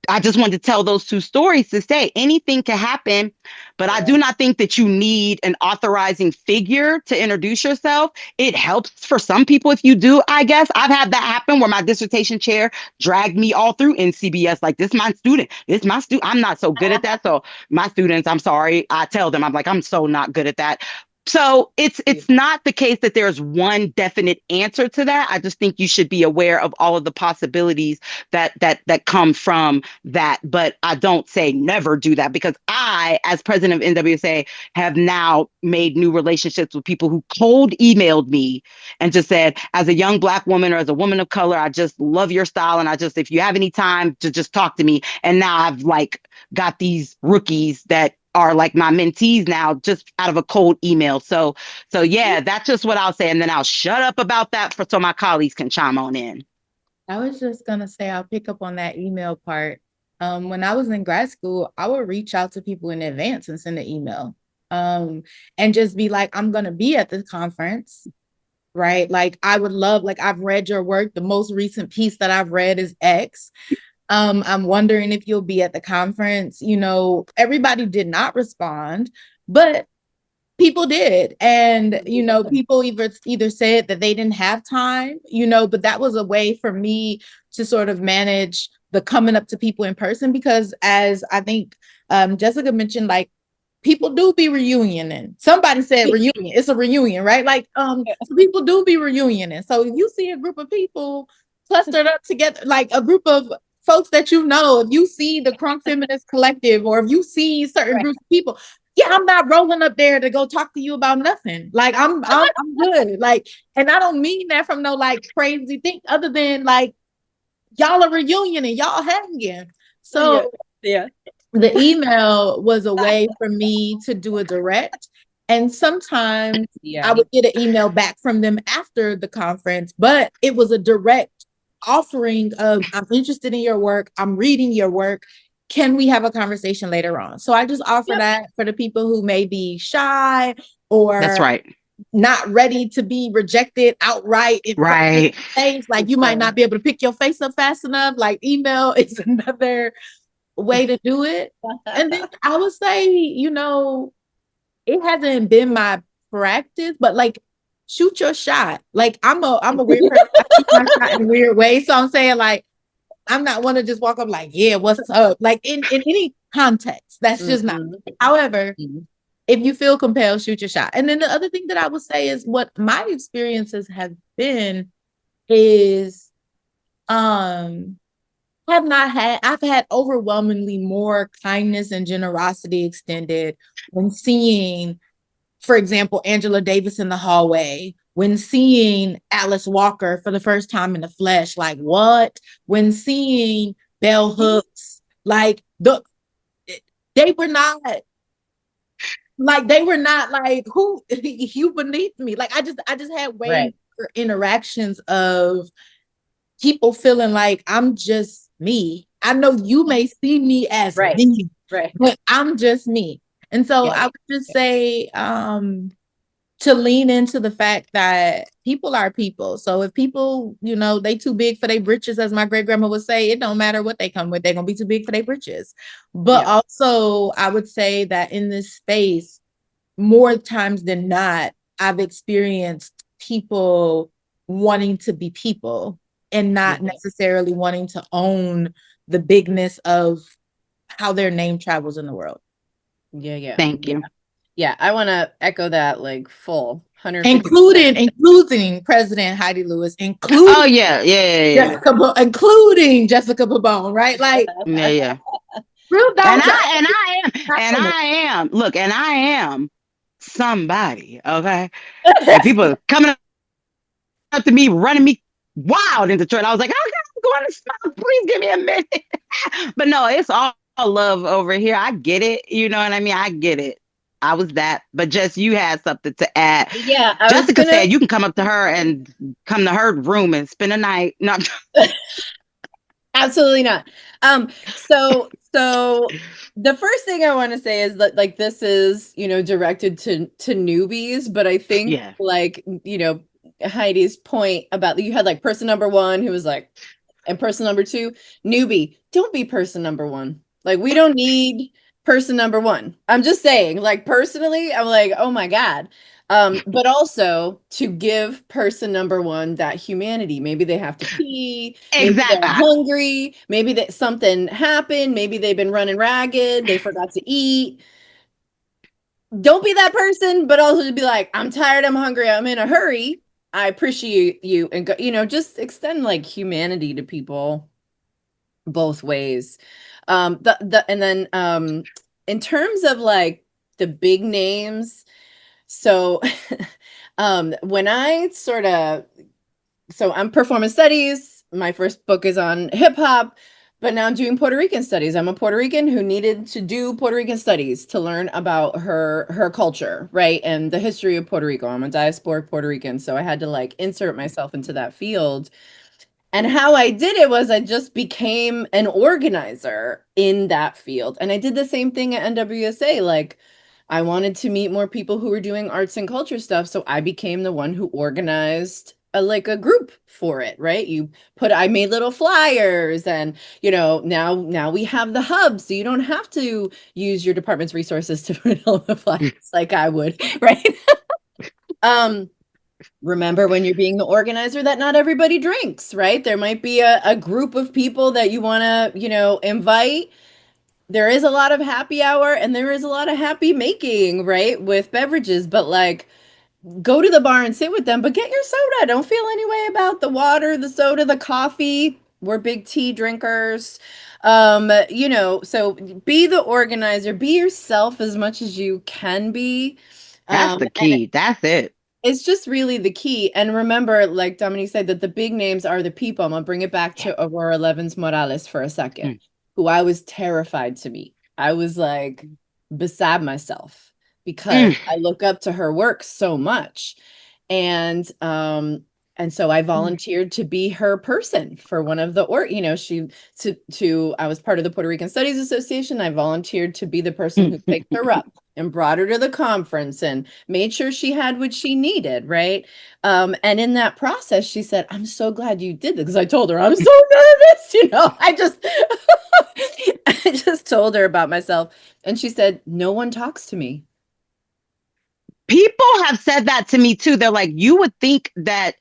I just wanted to tell those two stories to say anything can happen, but I do not think that you need an authorizing figure to introduce yourself. It helps for some people if you do, I guess. I've had that happen where my dissertation chair dragged me all through NCBS. Like, this is my student. This is my student. I'm not so good at that. So my students, I'm sorry. I tell them, I'm like, I'm so not good at that. So it's not the case that there's one definite answer to that. I just think you should be aware of all of the possibilities that come from that. But I don't say never do that, because I, as president of NWSA, have now made new relationships with people who cold emailed me and just said, as a young Black woman or as a woman of color, I just love your style. And if you have any time to just talk to me. And now I've got these rookies that are like my mentees now, just out of a cold email. So yeah, that's just what I'll say. And then I'll shut up about that so my colleagues can chime on in. I was just going to say, I'll pick up on that email part. When I was in grad school, I would reach out to people in advance and send an email and just be like, I'm going to be at the conference, right? Like, I would love, like, I've read your work. The most recent piece that I've read is X. I'm wondering if you'll be at the conference. Everybody did not respond, but people did. And, people either said that they didn't have time, but that was a way for me to sort of manage the coming up to people in person, because as I think Jessica mentioned, like, people do be reunioning. Somebody said reunion. It's a reunion, right? Like, so people do be reunioning. So if you see a group of people clustered up together, like a group of folks that if you see the Crunk Feminist Collective, or if you see certain groups of people, I'm not rolling up there to go talk to you about nothing. Like, I'm good. Like, and I don't mean that from no like crazy thing, other than like, y'all are reunioning, y'all hanging. So yeah. The email was a way for me to do a direct. And sometimes Yeah. I would get an email back from them after the conference, but it was a direct offering of, I'm interested in your work. I'm reading your work. Can we have a conversation later on? So I just offer that for the people who may be shy or That's right. not ready to be rejected outright. Right. Like you might not be able to pick your face up fast enough. Like email is another way to do it. And then I would say, you know, it hasn't been my practice, but like shoot your shot. Like I'm a weird person. I shoot my shot in weird ways. So I'm saying like I'm not one to just walk up like, yeah, what's up? Like in any context. That's just not. However, if you feel compelled, shoot your shot. And then the other thing that I would say is what my experiences have been is I've had overwhelmingly more kindness and generosity extended when seeing, for example, Angela Davis in the hallway, when seeing Alice Walker for the first time in the flesh, like what? When seeing Bell Hooks, like they were not like who you beneath me. Like I just had way more interactions of people feeling like I'm just me. I know you may see me as me, but I'm just me. And so I would just say to lean into the fact that people are people. So if people, you know, they too big for their britches, as my great grandma would say, it don't matter what they come with, they're gonna be too big for their britches. But also I would say that in this space, more times than not, I've experienced people wanting to be people and not necessarily wanting to own the bigness of how their name travels in the world. Thank you. Yeah, I want to echo that like full 150%. Including President Heidi Lewis, including including Jessica Pabón, right? Like real and I am look, and I am somebody, okay? And people coming up to me, running me wild in Detroit. I was like, okay, I'm going to stop. Please give me a minute. But no, it's all love over here. I get it. You know what I mean? I get it. I was that, but Jess, you had something to add. Yeah, Jessica said you can come up to her and come to her room and spend a night. No, absolutely not. So the first thing I want to say is that like this is, you know, directed to newbies, but I think like, you know, Heidi's point about you had like person number one who was like, and person number two, newbie, don't be person number one. Like we don't need person number one. I'm just saying, like personally, I'm like, oh my God. But also to give person number one that humanity. Maybe they have to pee, maybe they're hungry, maybe that something happened, maybe they've been running ragged, they forgot to eat. Don't be that person, but also to be like, I'm tired, I'm hungry, I'm in a hurry. I appreciate you, and go, you know, just extend like humanity to people both ways. And then in terms of like the big names, so when I so I'm performance studies, my first book is on hip hop, but now I'm doing Puerto Rican studies. I'm a Puerto Rican who needed to do Puerto Rican studies to learn about her culture, right? And the history of Puerto Rico. I'm a diasporic Puerto Rican, so I had to like insert myself into that field. And how I did it was I just became an organizer in that field. And I did the same thing at NWSA. Like I wanted to meet more people who were doing arts and culture stuff. So I became the one who organized a group for it, right? I made little flyers and, you know, now we have the hub. So you don't have to use your department's resources to put all the flyers like I would, right? Remember when you're being the organizer that not everybody drinks, right? There might be a group of people that you want to, you know, invite. There is a lot of happy hour and there is a lot of happy making, right? With beverages, but like go to the bar and sit with them, but get your soda. Don't feel any way about the water, the soda, the coffee. We're big tea drinkers. You know, so be the organizer, be yourself as much as you can be. That's the key. That's it. It's just really the key. And remember, like Dominique said, that the big names are the people. I'm going to bring it back to Aurora Levins Morales for a second, who I was terrified to meet. I was like beside myself because I look up to her work so much. And so I volunteered to be her person for one of the I was part of the Puerto Rican Studies Association. I volunteered to be the person who picked her up and brought her to the conference and made sure she had what she needed, right? And in that process, she said, "I'm so glad you did this," because I told her I'm so nervous, I just told her about myself, and she said, "No one talks to me." People have said that to me too. They're like, you would think that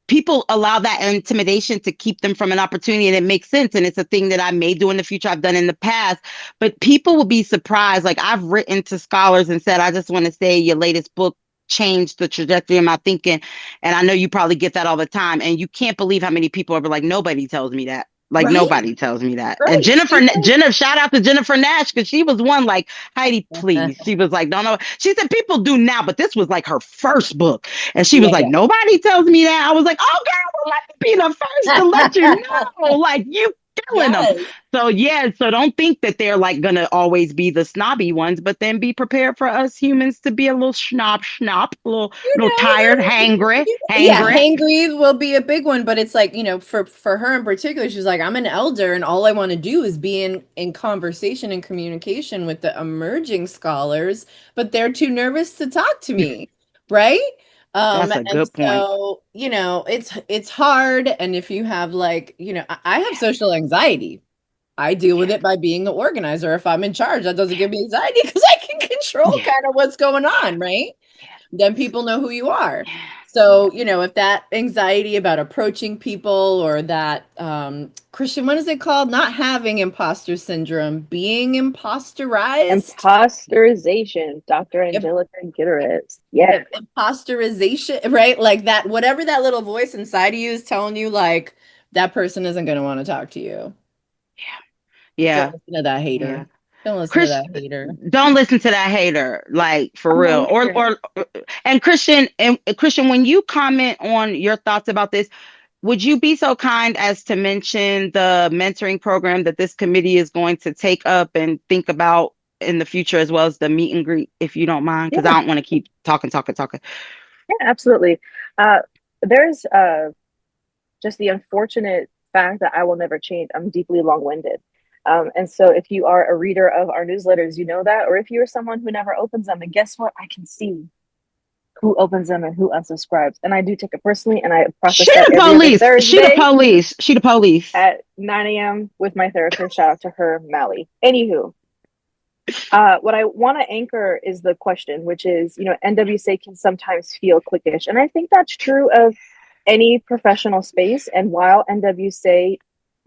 people allow that intimidation to keep them from an opportunity, and it makes sense, and it's a thing that I may do in the future, I've done in the past, but people will be surprised. Like, I've written to scholars and said, I just want to say your latest book changed the trajectory of my thinking, and I know you probably get that all the time, and you can't believe how many people are like, nobody tells me that. Like, Right? nobody tells me that. And Right. Jennifer, shout out to Jennifer Nash, because she was one like, Heidi, please. She was like, no, no. She said people do now, but this was like her first book. And she was like, nobody tells me that. I was like, oh, girl, let me be the first to let you know. Like, you killing them. So, yeah, so don't think that they're like going to always be the snobby ones, but then be prepared for us humans to be a little schnob, a little tired, hangry. Yeah, hangry will be a big one, but it's like, for her in particular, she's like, I'm an elder and all I want to do is be in conversation and communication with the emerging scholars, but they're too nervous to talk to me, right? That's a good point. So, it's hard. And if you have I have social anxiety. I deal with it by being the organizer. If I'm in charge, that doesn't give me anxiety because I can control kind of what's going on, right? Then people know who you are. So, if that anxiety about approaching people, or that, Kristian, what is it called? Not having imposter syndrome, being imposterized. Imposterization, Dr. Angelica Gutierrez. Yeah. Imposterization, right? Like that, whatever that little voice inside of you is telling you, like, that person isn't going to want to talk to you. Yeah. Don't listen to that hater. Yeah. Don't listen to that hater. Don't listen to that hater, like, for real. And Kristian, when you comment on your thoughts about this, would you be so kind as to mention the mentoring program that this committee is going to take up and think about in the future, as well as the meet and greet, if you don't mind? Because I don't want to keep talking. Yeah, absolutely. There's just the unfortunate fact that I will never change. I'm deeply long-winded. And so if you are a reader of our newsletters, you know that, or if you're someone who never opens them, and guess what? I can see who opens them and who unsubscribes. And I do take it personally, and I process that every other Thursday. She the police. At 9 a.m. with my therapist. Shout out to her, Mally. Anywho, what I want to anchor is the question, which is, NWSA can sometimes feel cliquish. And I think that's true of any professional space. And while NWSA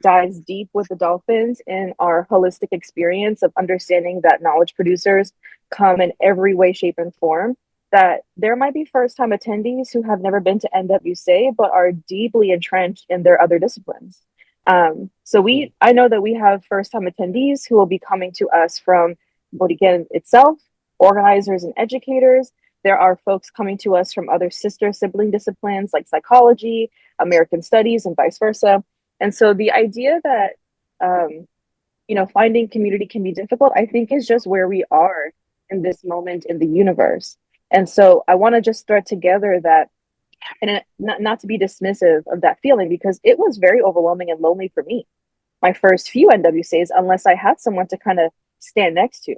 dives deep with the dolphins in our holistic experience of understanding that knowledge producers come in every way, shape, and form, that there might be first-time attendees who have never been to NWSA but are deeply entrenched in their other disciplines. I know that we have first-time attendees who will be coming to us from Bodigan itself, organizers and educators. There are folks coming to us from other sister sibling disciplines like psychology, American studies, and vice versa. And so the idea that, finding community can be difficult, I think, is just where we are in this moment in the universe. And so I want to just thread together that, and not to be dismissive of that feeling, because it was very overwhelming and lonely for me. My first few NWCs, unless I had someone to kind of stand next to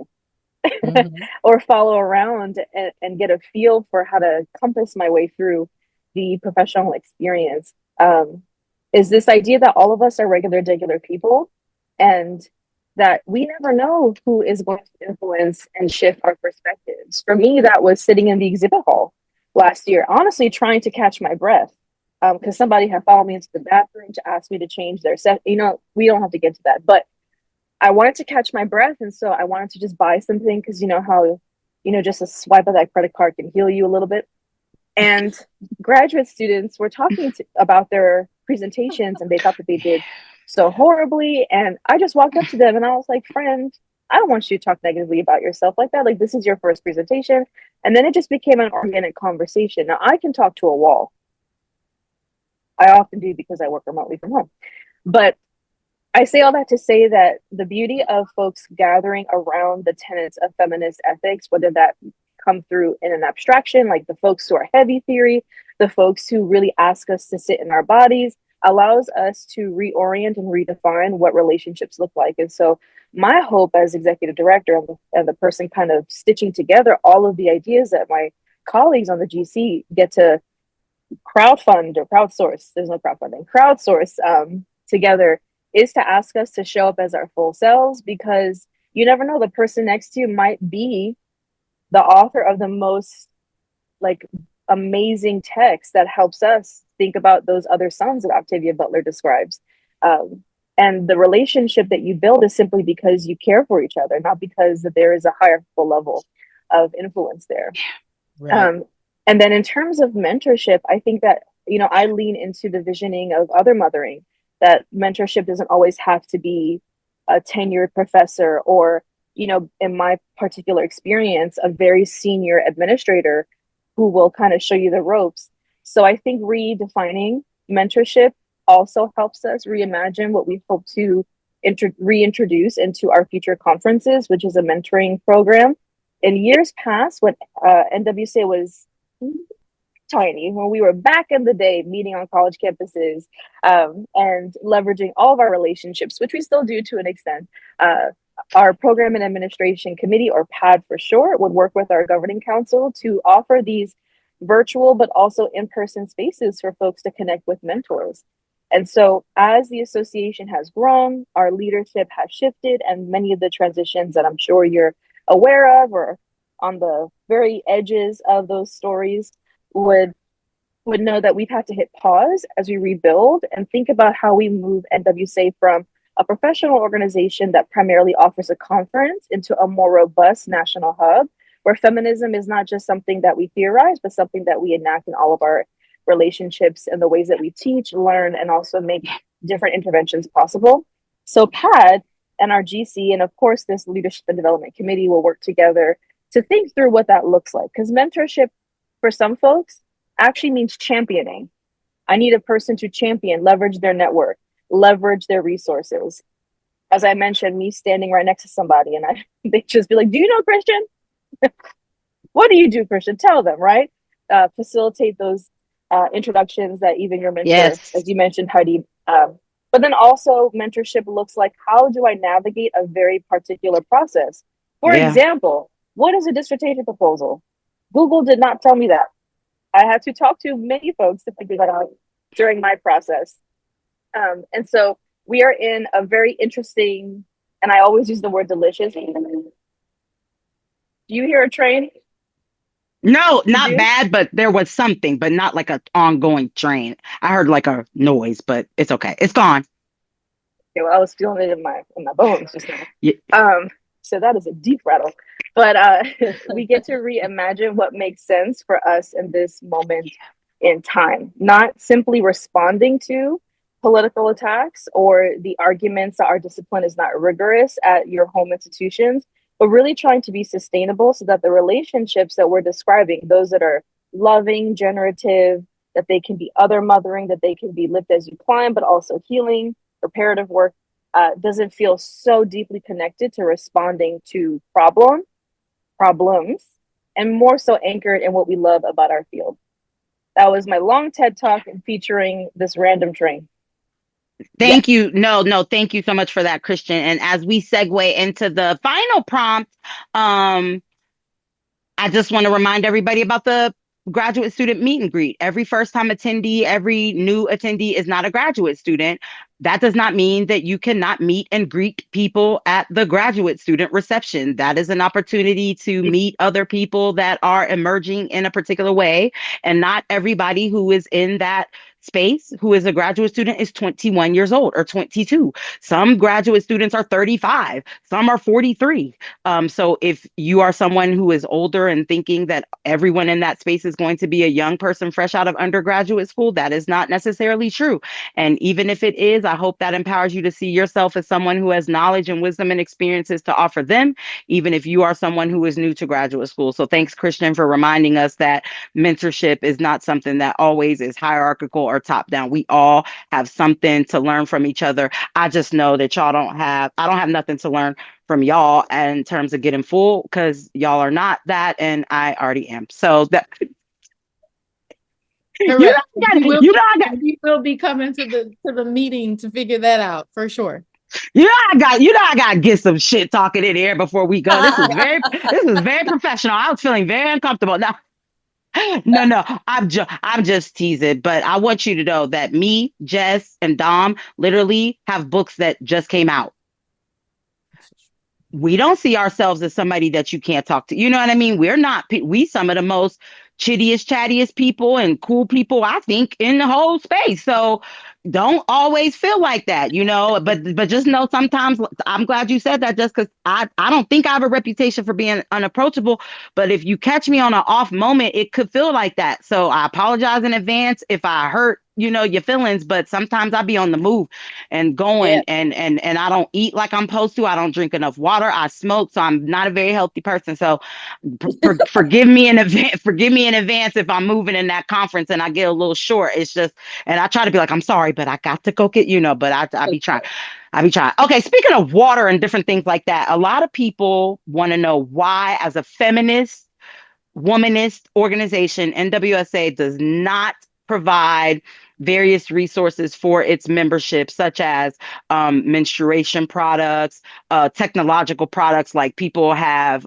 or follow around and get a feel for how to compass my way through the professional experience. Is this idea that all of us are regular people, and that we never know who is going to influence and shift our perspectives. For me, that was sitting in the exhibit hall last year, honestly trying to catch my breath, because somebody had followed me into the bathroom to ask me to change their set. We don't have to get to that, but I wanted to catch my breath, and so I wanted to just buy something, because how just a swipe of that credit card can heal you a little bit. And graduate students were talking about their presentations, and they thought that they did so horribly. And I just walked up to them and I was like, friend, I don't want you to talk negatively about yourself like that. Like, this is your first presentation. And then it just became an organic conversation. Now, I can talk to a wall. I often do, because I work remotely from home. But I say all that to say that the beauty of folks gathering around the tenets of feminist ethics, whether that come through in an abstraction, like the folks who are heavy theory, the folks who really ask us to sit in our bodies, allows us to reorient and redefine what relationships look like. And so my hope as executive director and the person kind of stitching together all of the ideas that my colleagues on the GC get to crowdfund or crowdsource, there's no crowdfunding, crowdsource together, is to ask us to show up as our full selves, because you never know, the person next to you might be the author of the most like amazing text that helps us think about those other sons that Octavia Butler describes. And the relationship that you build is simply because you care for each other, not because that there is a hierarchical level of influence there. Right. And then in terms of mentorship, I think that, you know, I lean into the visioning of other mothering, that mentorship doesn't always have to be a tenured professor or, you know, in my particular experience, a very senior administrator who will kind of show you the ropes. So I think redefining mentorship also helps us reimagine what we hope to reintroduce into our future conferences, which is a mentoring program. In years past, when NWSA was tiny, when we were back in the day meeting on college campuses and leveraging all of our relationships, which we still do to an extent, our program and administration committee, or PAD for short, would work with our governing council to offer these virtual but also in-person spaces for folks to connect with mentors. And so as the association has grown, our leadership has shifted, and many of the transitions that I'm sure you're aware of or on the very edges of those stories would know that we've had to hit pause as we rebuild and think about how we move NWSA from a professional organization that primarily offers a conference into a more robust national hub, where feminism is not just something that we theorize, but something that we enact in all of our relationships and the ways that we teach, learn, and also make different interventions possible. So PAD and our GC, and of course this leadership and development committee, will work together to think through what that looks like. Because mentorship for some folks actually means championing. I need a person to champion, leverage their network, leverage their resources. As I mentioned, me standing right next to somebody and they just be like, do you know Kristian? What do you do, Kristian? Tell them, right? Facilitate those introductions that even your mentor, Yes. as you mentioned, Heidi. But then also mentorship looks like, how do I navigate a very particular process? For example, what is a dissertation proposal? Google did not tell me that. I had to talk to many folks to figure that out during my process. And so we are in a very interesting, and I always use the word delicious. Do you hear a train? No, not bad, but there was something, but not like an ongoing train. I heard like a noise, but it's okay. It's gone. Okay, well, I was feeling it in my bones just now. Yeah. So that is a deep rattle. But we get to reimagine what makes sense for us in this moment in time, not simply responding to political attacks or the arguments that our discipline is not rigorous at your home institutions, but really trying to be sustainable so that the relationships that we're describing, those that are loving, generative, that they can be other mothering, that they can be lived as you climb, but also healing, reparative work, doesn't feel so deeply connected to responding to problems, and more so anchored in what we love about our field. That was my long TED Talk featuring this random train. Thank you. No, thank you so much for that, Kristian. And as we segue into the final prompt, I just want to remind everybody about the graduate student meet and greet. Every first time attendee, every new attendee is not a graduate student. That does not mean that you cannot meet and greet people at the graduate student reception. That is an opportunity to meet other people that are emerging in a particular way. And not everybody who is in that space who is a graduate student is 21 years old or 22. Some graduate students are 35, some are 43. So if you are someone who is older and thinking that everyone in that space is going to be a young person fresh out of undergraduate school, that is not necessarily true. And even if it is, I hope that empowers you to see yourself as someone who has knowledge and wisdom and experiences to offer them, even if you are someone who is new to graduate school. So thanks, Kristian, for reminding us that mentorship is not something that always is hierarchical or top down. We all have something to learn from each other. I just know that I don't have nothing to learn from y'all in terms of getting full, because y'all are not that, and I already am. So that Correct. you know I got We will be coming to the meeting to figure that out for sure. I got to get some shit talking in here before we go. This is very professional. I was feeling very uncomfortable. Now, no, I'm just teasing, but I want you to know that me, Jess, and Dom literally have books that just came out. We don't see ourselves as somebody that you can't talk to. You know what I mean? We're not, we some of the most chittiest, chattiest people and cool people, I think, in the whole space. So don't always feel like that, but just know sometimes I'm glad you said that, just because I don't think I have a reputation for being unapproachable. But if you catch me on an off moment, it could feel like that. So I apologize in advance if I hurt your feelings, but sometimes I be on the move and going, and I don't eat like I'm supposed to. I don't drink enough water. I smoke, so I'm not a very healthy person. So forgive me in advance. Forgive me in advance if I'm moving in that conference and I get a little short. It's just, and I try to be like, I'm sorry, but I got to go get, but I be trying. I be trying. Okay, speaking of water and different things like that, a lot of people want to know why, as a feminist, womanist organization, NWSA does not provide various resources for its membership, such as menstruation products, technological products, like people have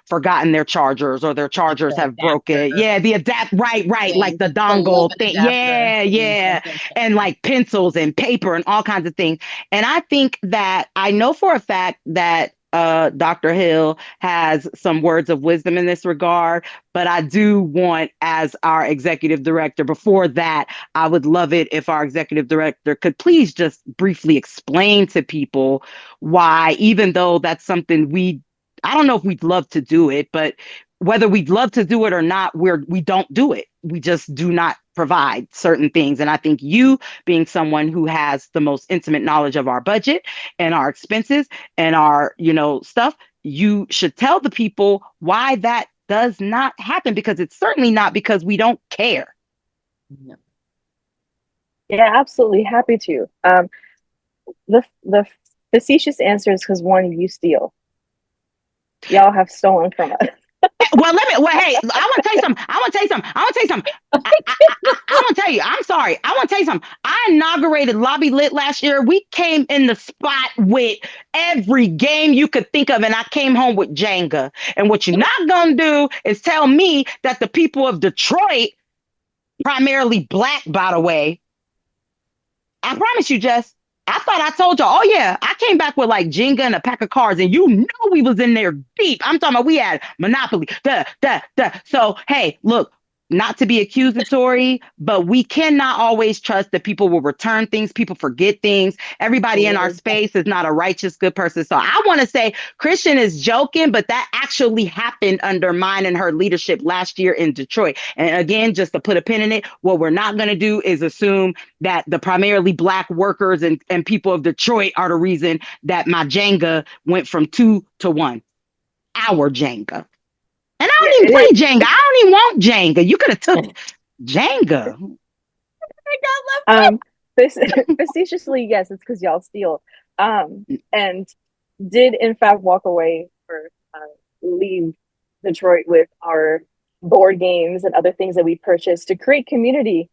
forgotten their chargers, or their chargers have broken. Yeah, the right, Yeah, like the the dongle 11 thing. adapter. Yeah. And like pencils and paper and all kinds of things. And I think that I know for a fact that Dr. Hill has some words of wisdom in this regard, but I do want, as our executive director, before that, I would love it if our executive director could please just briefly explain to people why, even though that's something I don't know if we'd love to do it, but whether we'd love to do it or not, we don't do it. We just do not provide certain things. And I think you, being someone who has the most intimate knowledge of our budget and our expenses and our, stuff, you should tell the people why that does not happen, because it's certainly not because we don't care. Yeah, absolutely. Happy to. The facetious answer is because, one, you steal. Y'all have stolen from us. Hey, I want to tell you something. I want to tell you, I'm sorry. I want to tell you something. I inaugurated Lobby Lit last year. We came in the spot with every game you could think of, and I came home with Jenga. And what you're not going to do is tell me that the people of Detroit, primarily Black, by the way, I promise you, Jess, I thought I told you, oh yeah, I came back with like Jenga and a pack of cards, and you know we was in there deep. I'm talking about we had Monopoly. So hey, look, not to be accusatory, but we cannot always trust that people will return things. People forget things. Everybody in our space is not a righteous, good person. So I want to say Kristian is joking, but that actually happened under mine and her leadership last year in Detroit. And again, just to put a pin in it, what we're not going to do is assume that the primarily Black workers and people of Detroit are the reason that my Jenga went from 2 to 1. Our Jenga. And I don't even play Jenga. I don't even want Jenga. You could have took Jenga. Facetiously, yes, it's because y'all steal. And did in fact walk away or leave Detroit with our board games and other things that we purchased to create community,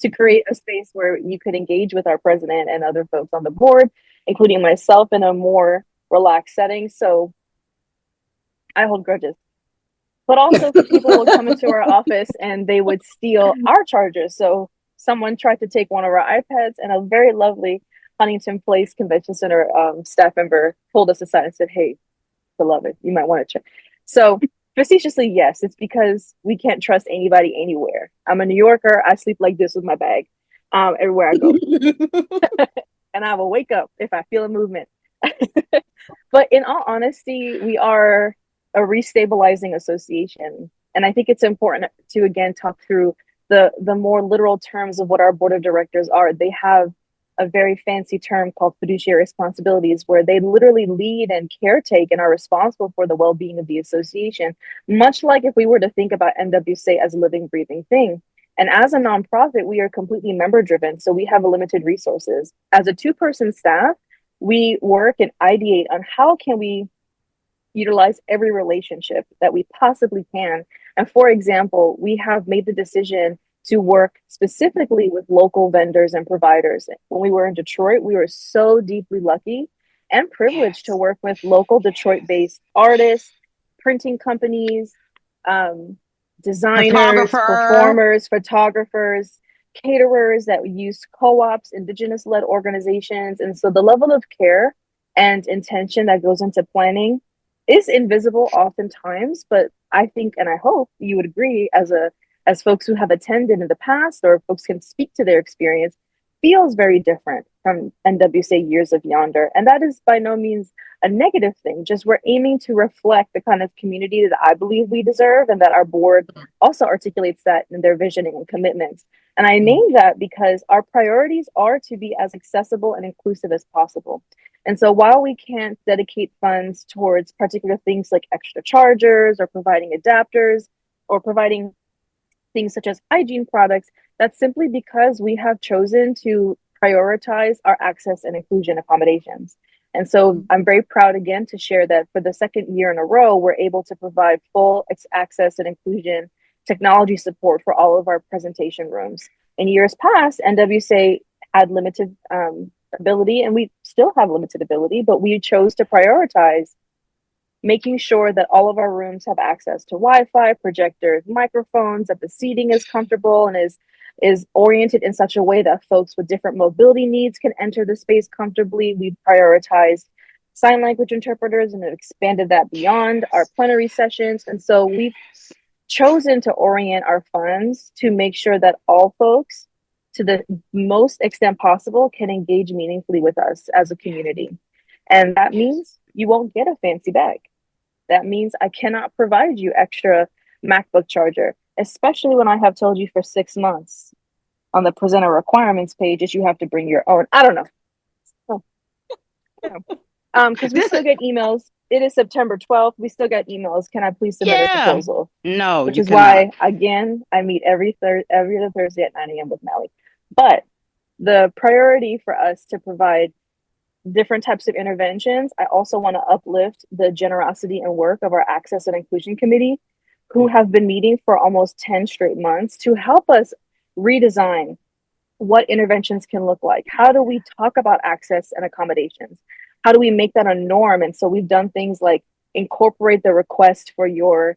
to create a space where you could engage with our president and other folks on the board, including myself, in a more relaxed setting. So I hold grudges. But also, people would come into our office and they would steal our chargers. So someone tried to take one of our iPads, and a very lovely Huntington Place Convention Center staff member pulled us aside and said, "Hey, beloved, you might want to check." So facetiously, yes, it's because we can't trust anybody anywhere. I'm a New Yorker. I sleep like this with my bag everywhere I go. And I will wake up if I feel a movement. But in all honesty, we are a restabilizing association. And I think it's important to, again, talk through the more literal terms of what our board of directors are. They have a very fancy term called fiduciary responsibilities, where they literally lead and caretake and are responsible for the well-being of the association, much like if we were to think about NWSA as a living, breathing thing. And as a nonprofit, we are completely member driven. So we have limited resources. As a 2-person staff, we work and ideate on how can we utilize every relationship that we possibly can. And for example, we have made the decision to work specifically with local vendors and providers. When we were in Detroit, we were so deeply lucky and privileged to work with local Detroit-based artists, printing companies, designers, Photographer. performers, photographers, caterers that use co-ops, indigenous-led organizations. And so the level of care and intention that goes into planning is invisible oftentimes, but I think and I hope you would agree as folks who have attended in the past or folks can speak to their experience, feels very different from NWSA years of yonder. And that is by no means a negative thing. Just we're aiming to reflect the kind of community that I believe we deserve, and that our board also articulates that in their visioning and commitments. And I name that because our priorities are to be as accessible and inclusive as possible. And so while we can't dedicate funds towards particular things like extra chargers or providing adapters or providing things such as hygiene products, that's simply because we have chosen to prioritize our access and inclusion accommodations. And so I'm very proud again to share that for the second year in a row, we're able to provide full access and inclusion technology support for all of our presentation rooms. In years past, NWSA had limited ability, and we still have limited ability, but we chose to prioritize making sure that all of our rooms have access to Wi-Fi, projectors, microphones, that the seating is comfortable and is oriented in such a way that folks with different mobility needs can enter the space comfortably. We prioritized sign language interpreters and have expanded that beyond our plenary sessions. And so we've chosen to orient our funds to make sure that all folks, to the most extent possible, can engage meaningfully with us as a community. And that means you won't get a fancy bag. That means I cannot provide you extra MacBook charger, especially when I have told you for 6 months on the presenter requirements page that you have to bring your own. I don't know. Because we still get emails. It is September 12th. We still get emails. Can I please submit a proposal? No, which you is cannot. why, again, I meet every other Thursday at 9 a.m. with Mally. But the priority for us to provide different types of interventions, I also want to uplift the generosity and work of our Access and Inclusion Committee, who have been meeting for almost 10 straight months to help us redesign what interventions can look like. How do we talk about access and accommodations? How do we make that a norm? And so we've done things like incorporate the request for your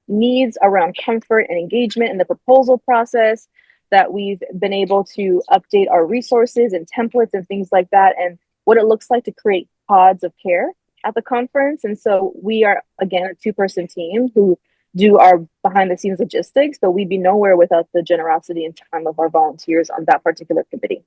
needs around comfort and engagement in the proposal process, that we've been able to update our resources and templates and things like that, and what it looks like to create pods of care at the conference. And so we are, again, a two-person team who do our behind the scenes logistics, but we'd be nowhere without the generosity and time of our volunteers on that particular committee.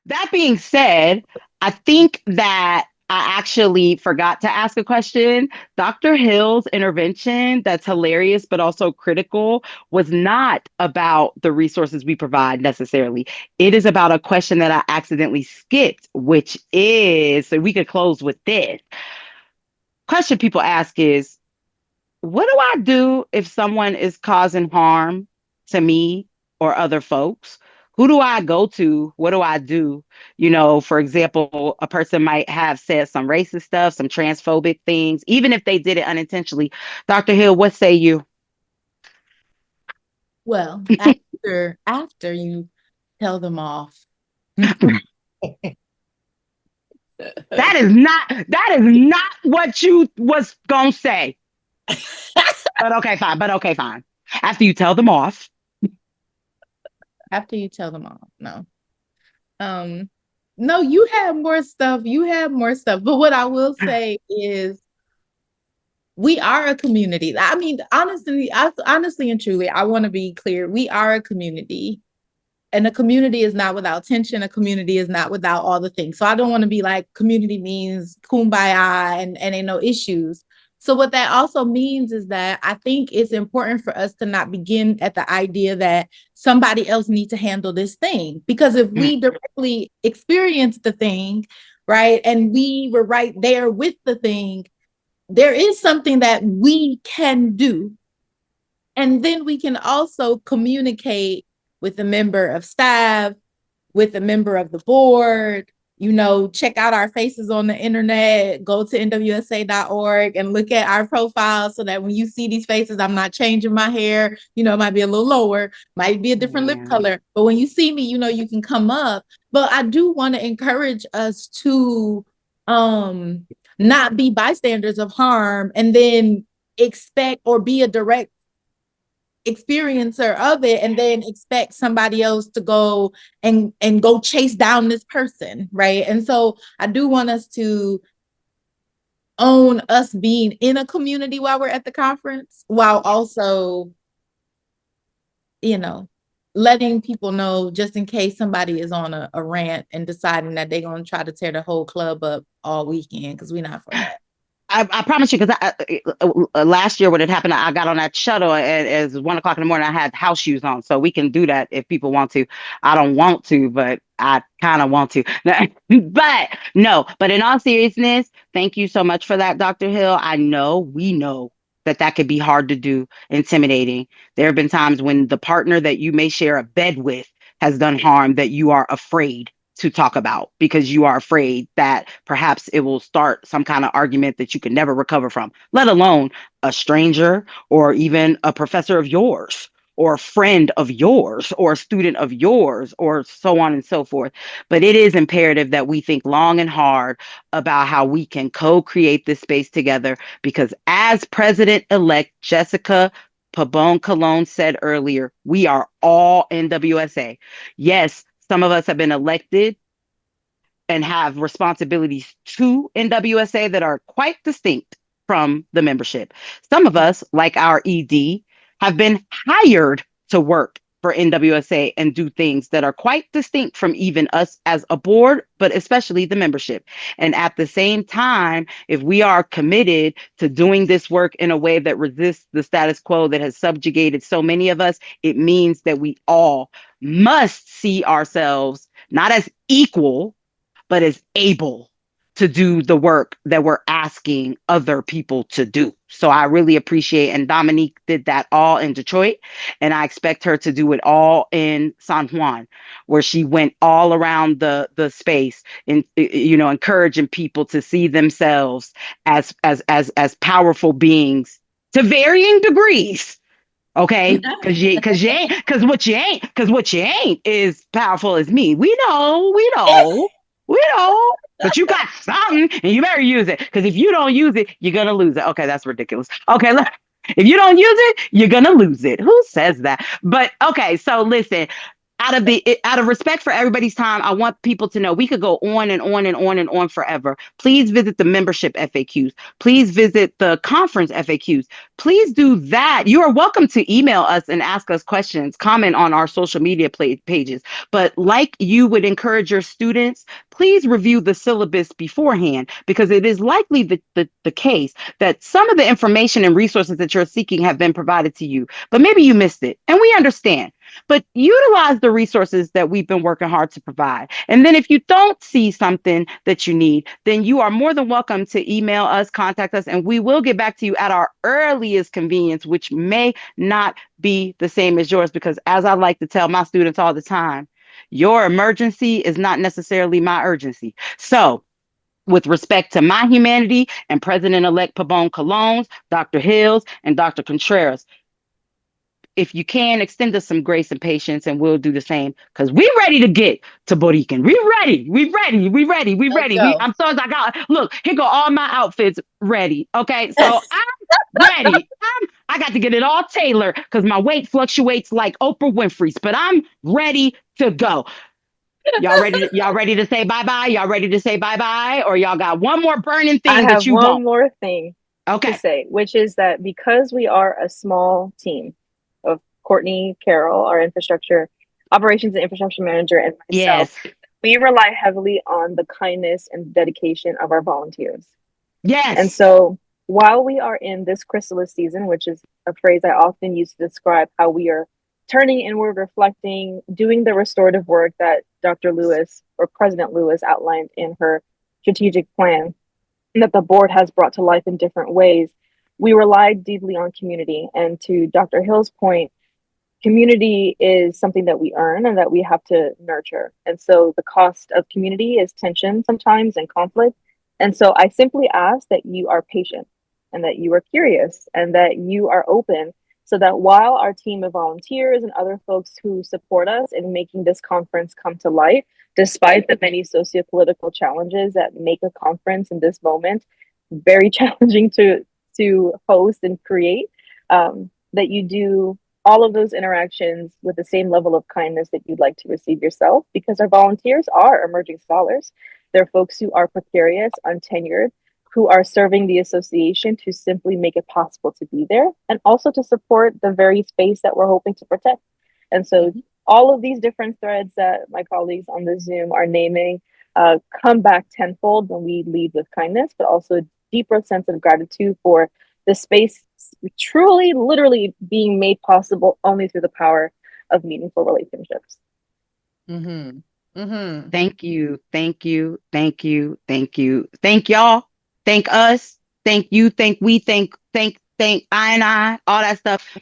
That being said, I think that I actually forgot to ask a question. Dr. Hill's intervention, that's hilarious, but also critical, was not about the resources we provide necessarily. It is about a question that I accidentally skipped, which is, so we could close with this. Question people ask is, what do I do if someone is causing harm to me or other folks? Who do I go to? What do I do? You know, for example, a person might have said some racist stuff, some transphobic things, even if they did it unintentionally. Dr. Hill, what say you? Well, after you tell them off. That is not what you was gonna say. But okay, fine. After you tell them off. After you tell them off. No. No, you have more stuff. But what I will say is we are a community. I mean, honestly and truly, I want to be clear. We are a community. And a community is not without tension. A community is not without all the things. So I don't want to be like community means kumbaya and ain't no issues. So what that also means is that I think it's important for us to not begin at the idea that somebody else needs to handle this thing. Because if we directly experience the thing, right, and we were right there with the thing, there is something that we can do. And then we can also communicate with a member of staff, with a member of the board, check out our faces on the internet, go to nwsa.org and look at our profiles so that when you see these faces, I'm not changing my hair. It might be a little lower, might be a different lip color. But when you see me, you can come up. But I do want to encourage us to not be bystanders of harm and then expect or be a direct experiencer of it and then expect somebody else to go and go chase down this person, right? And so I do want us to own us being in a community while we're at the conference, while also letting people know, just in case somebody is on a rant and deciding that they're going to try to tear the whole club up all weekend, because we're not for that. I promise you, because last year when it happened, I got on that shuttle and it's 1:00 in the morning. I had house shoes on, so we can do that if people want to. I don't want to, but I kind of want to. But no, but in all seriousness, thank you so much for that, Dr. Hill. We know that could be hard to do, intimidating. There have been times when the partner that you may share a bed with has done harm that you are afraid to talk about because you are afraid that perhaps it will start some kind of argument that you can never recover from, let alone a stranger or even a professor of yours or a friend of yours or a student of yours or so on and so forth. But it is imperative that we think long and hard about how we can co-create this space together, because as President-elect Jessica Pabón-Colón said earlier, we are all NWSA. Yes, some of us have been elected and have responsibilities to NWSA that are quite distinct from the membership. Some of us, like our ED, have been hired to work for NWSA and do things that are quite distinct from even us as a board, but especially the membership. And at the same time, if we are committed to doing this work in a way that resists the status quo that has subjugated so many of us, it means that we all must see ourselves not as equal, but as able to do the work that we're asking other people to do. So I really appreciate, and Dominique did that all in Detroit, and I expect her to do it all in San Juan, where she went all around the space and encouraging people to see themselves as powerful beings to varying degrees. Okay, because what you ain't is powerful as me. We know. But you got something and you better use it. Because if you don't use it, you're gonna lose it. Okay, that's ridiculous. Okay, look, if you don't use it, you're gonna lose it. Who says that? But okay, so listen, out of respect for everybody's time, I want people to know we could go on and on and on and on forever. Please visit the membership FAQs. Please visit the conference FAQs. Please do that. You are welcome to email us and ask us questions, comment on our social media pages. But like you would encourage your students, please review the syllabus beforehand, because it is likely the case that some of the information and resources that you're seeking have been provided to you, but maybe you missed it. And we understand. But utilize the resources that we've been working hard to provide. And then if you don't see something that you need, then you are more than welcome to email us, contact us, and we will get back to you at our earliest convenience, which may not be the same as yours, because as I like to tell my students all the time, your emergency is not necessarily my urgency. So with respect to my humanity and President-elect Pabón-Colón's, Dr. Hill's, and Dr. Contreras, if you can, extend us some grace and patience, and we'll do the same, because we're ready to get to Borican. We ready. I'm so I got, look, here go all my outfits ready. Okay, so I'm ready. I got to get it all tailored because my weight fluctuates like Oprah Winfrey's, but I'm ready to go. Y'all ready to say bye-bye? Y'all ready to say bye-bye? Or y'all got one more burning thing I that have you one want? more thing Okay. to say, which is that because we are a small team of Courtney Carroll, our infrastructure operations and infrastructure manager, and myself, Yes. we rely heavily on the kindness and dedication of our volunteers. Yes. And so while we are in this chrysalis season, which is a phrase I often use to describe how we are turning inward, reflecting, doing the restorative work that Dr. Lewis, or President Lewis, outlined in her strategic plan, and that the board has brought to life in different ways, we rely deeply on community. And to Dr. Hill's point, community is something that we earn and that we have to nurture. And so the cost of community is tension sometimes and conflict. And so I simply ask that you are patient and that you are curious and that you are open so that while our team of volunteers and other folks who support us in making this conference come to light, despite the many sociopolitical challenges that make a conference in this moment very challenging to host and create, that you do all of those interactions with the same level of kindness that you'd like to receive yourself, because our volunteers are emerging scholars. They're folks who are precarious, untenured, who are serving the association to simply make it possible to be there and also to support the very space that we're hoping to protect. And so all of these different threads that my colleagues on the Zoom are naming come back tenfold when we lead with kindness, but also a deeper sense of gratitude for the space truly, literally being made possible only through the power of meaningful relationships. Mm-hmm. Mm-hmm. Thank you. Thank you. Thank you. Thank you. Thank y'all. Thank us. Thank you. Thank we. Thank I and I. All that stuff.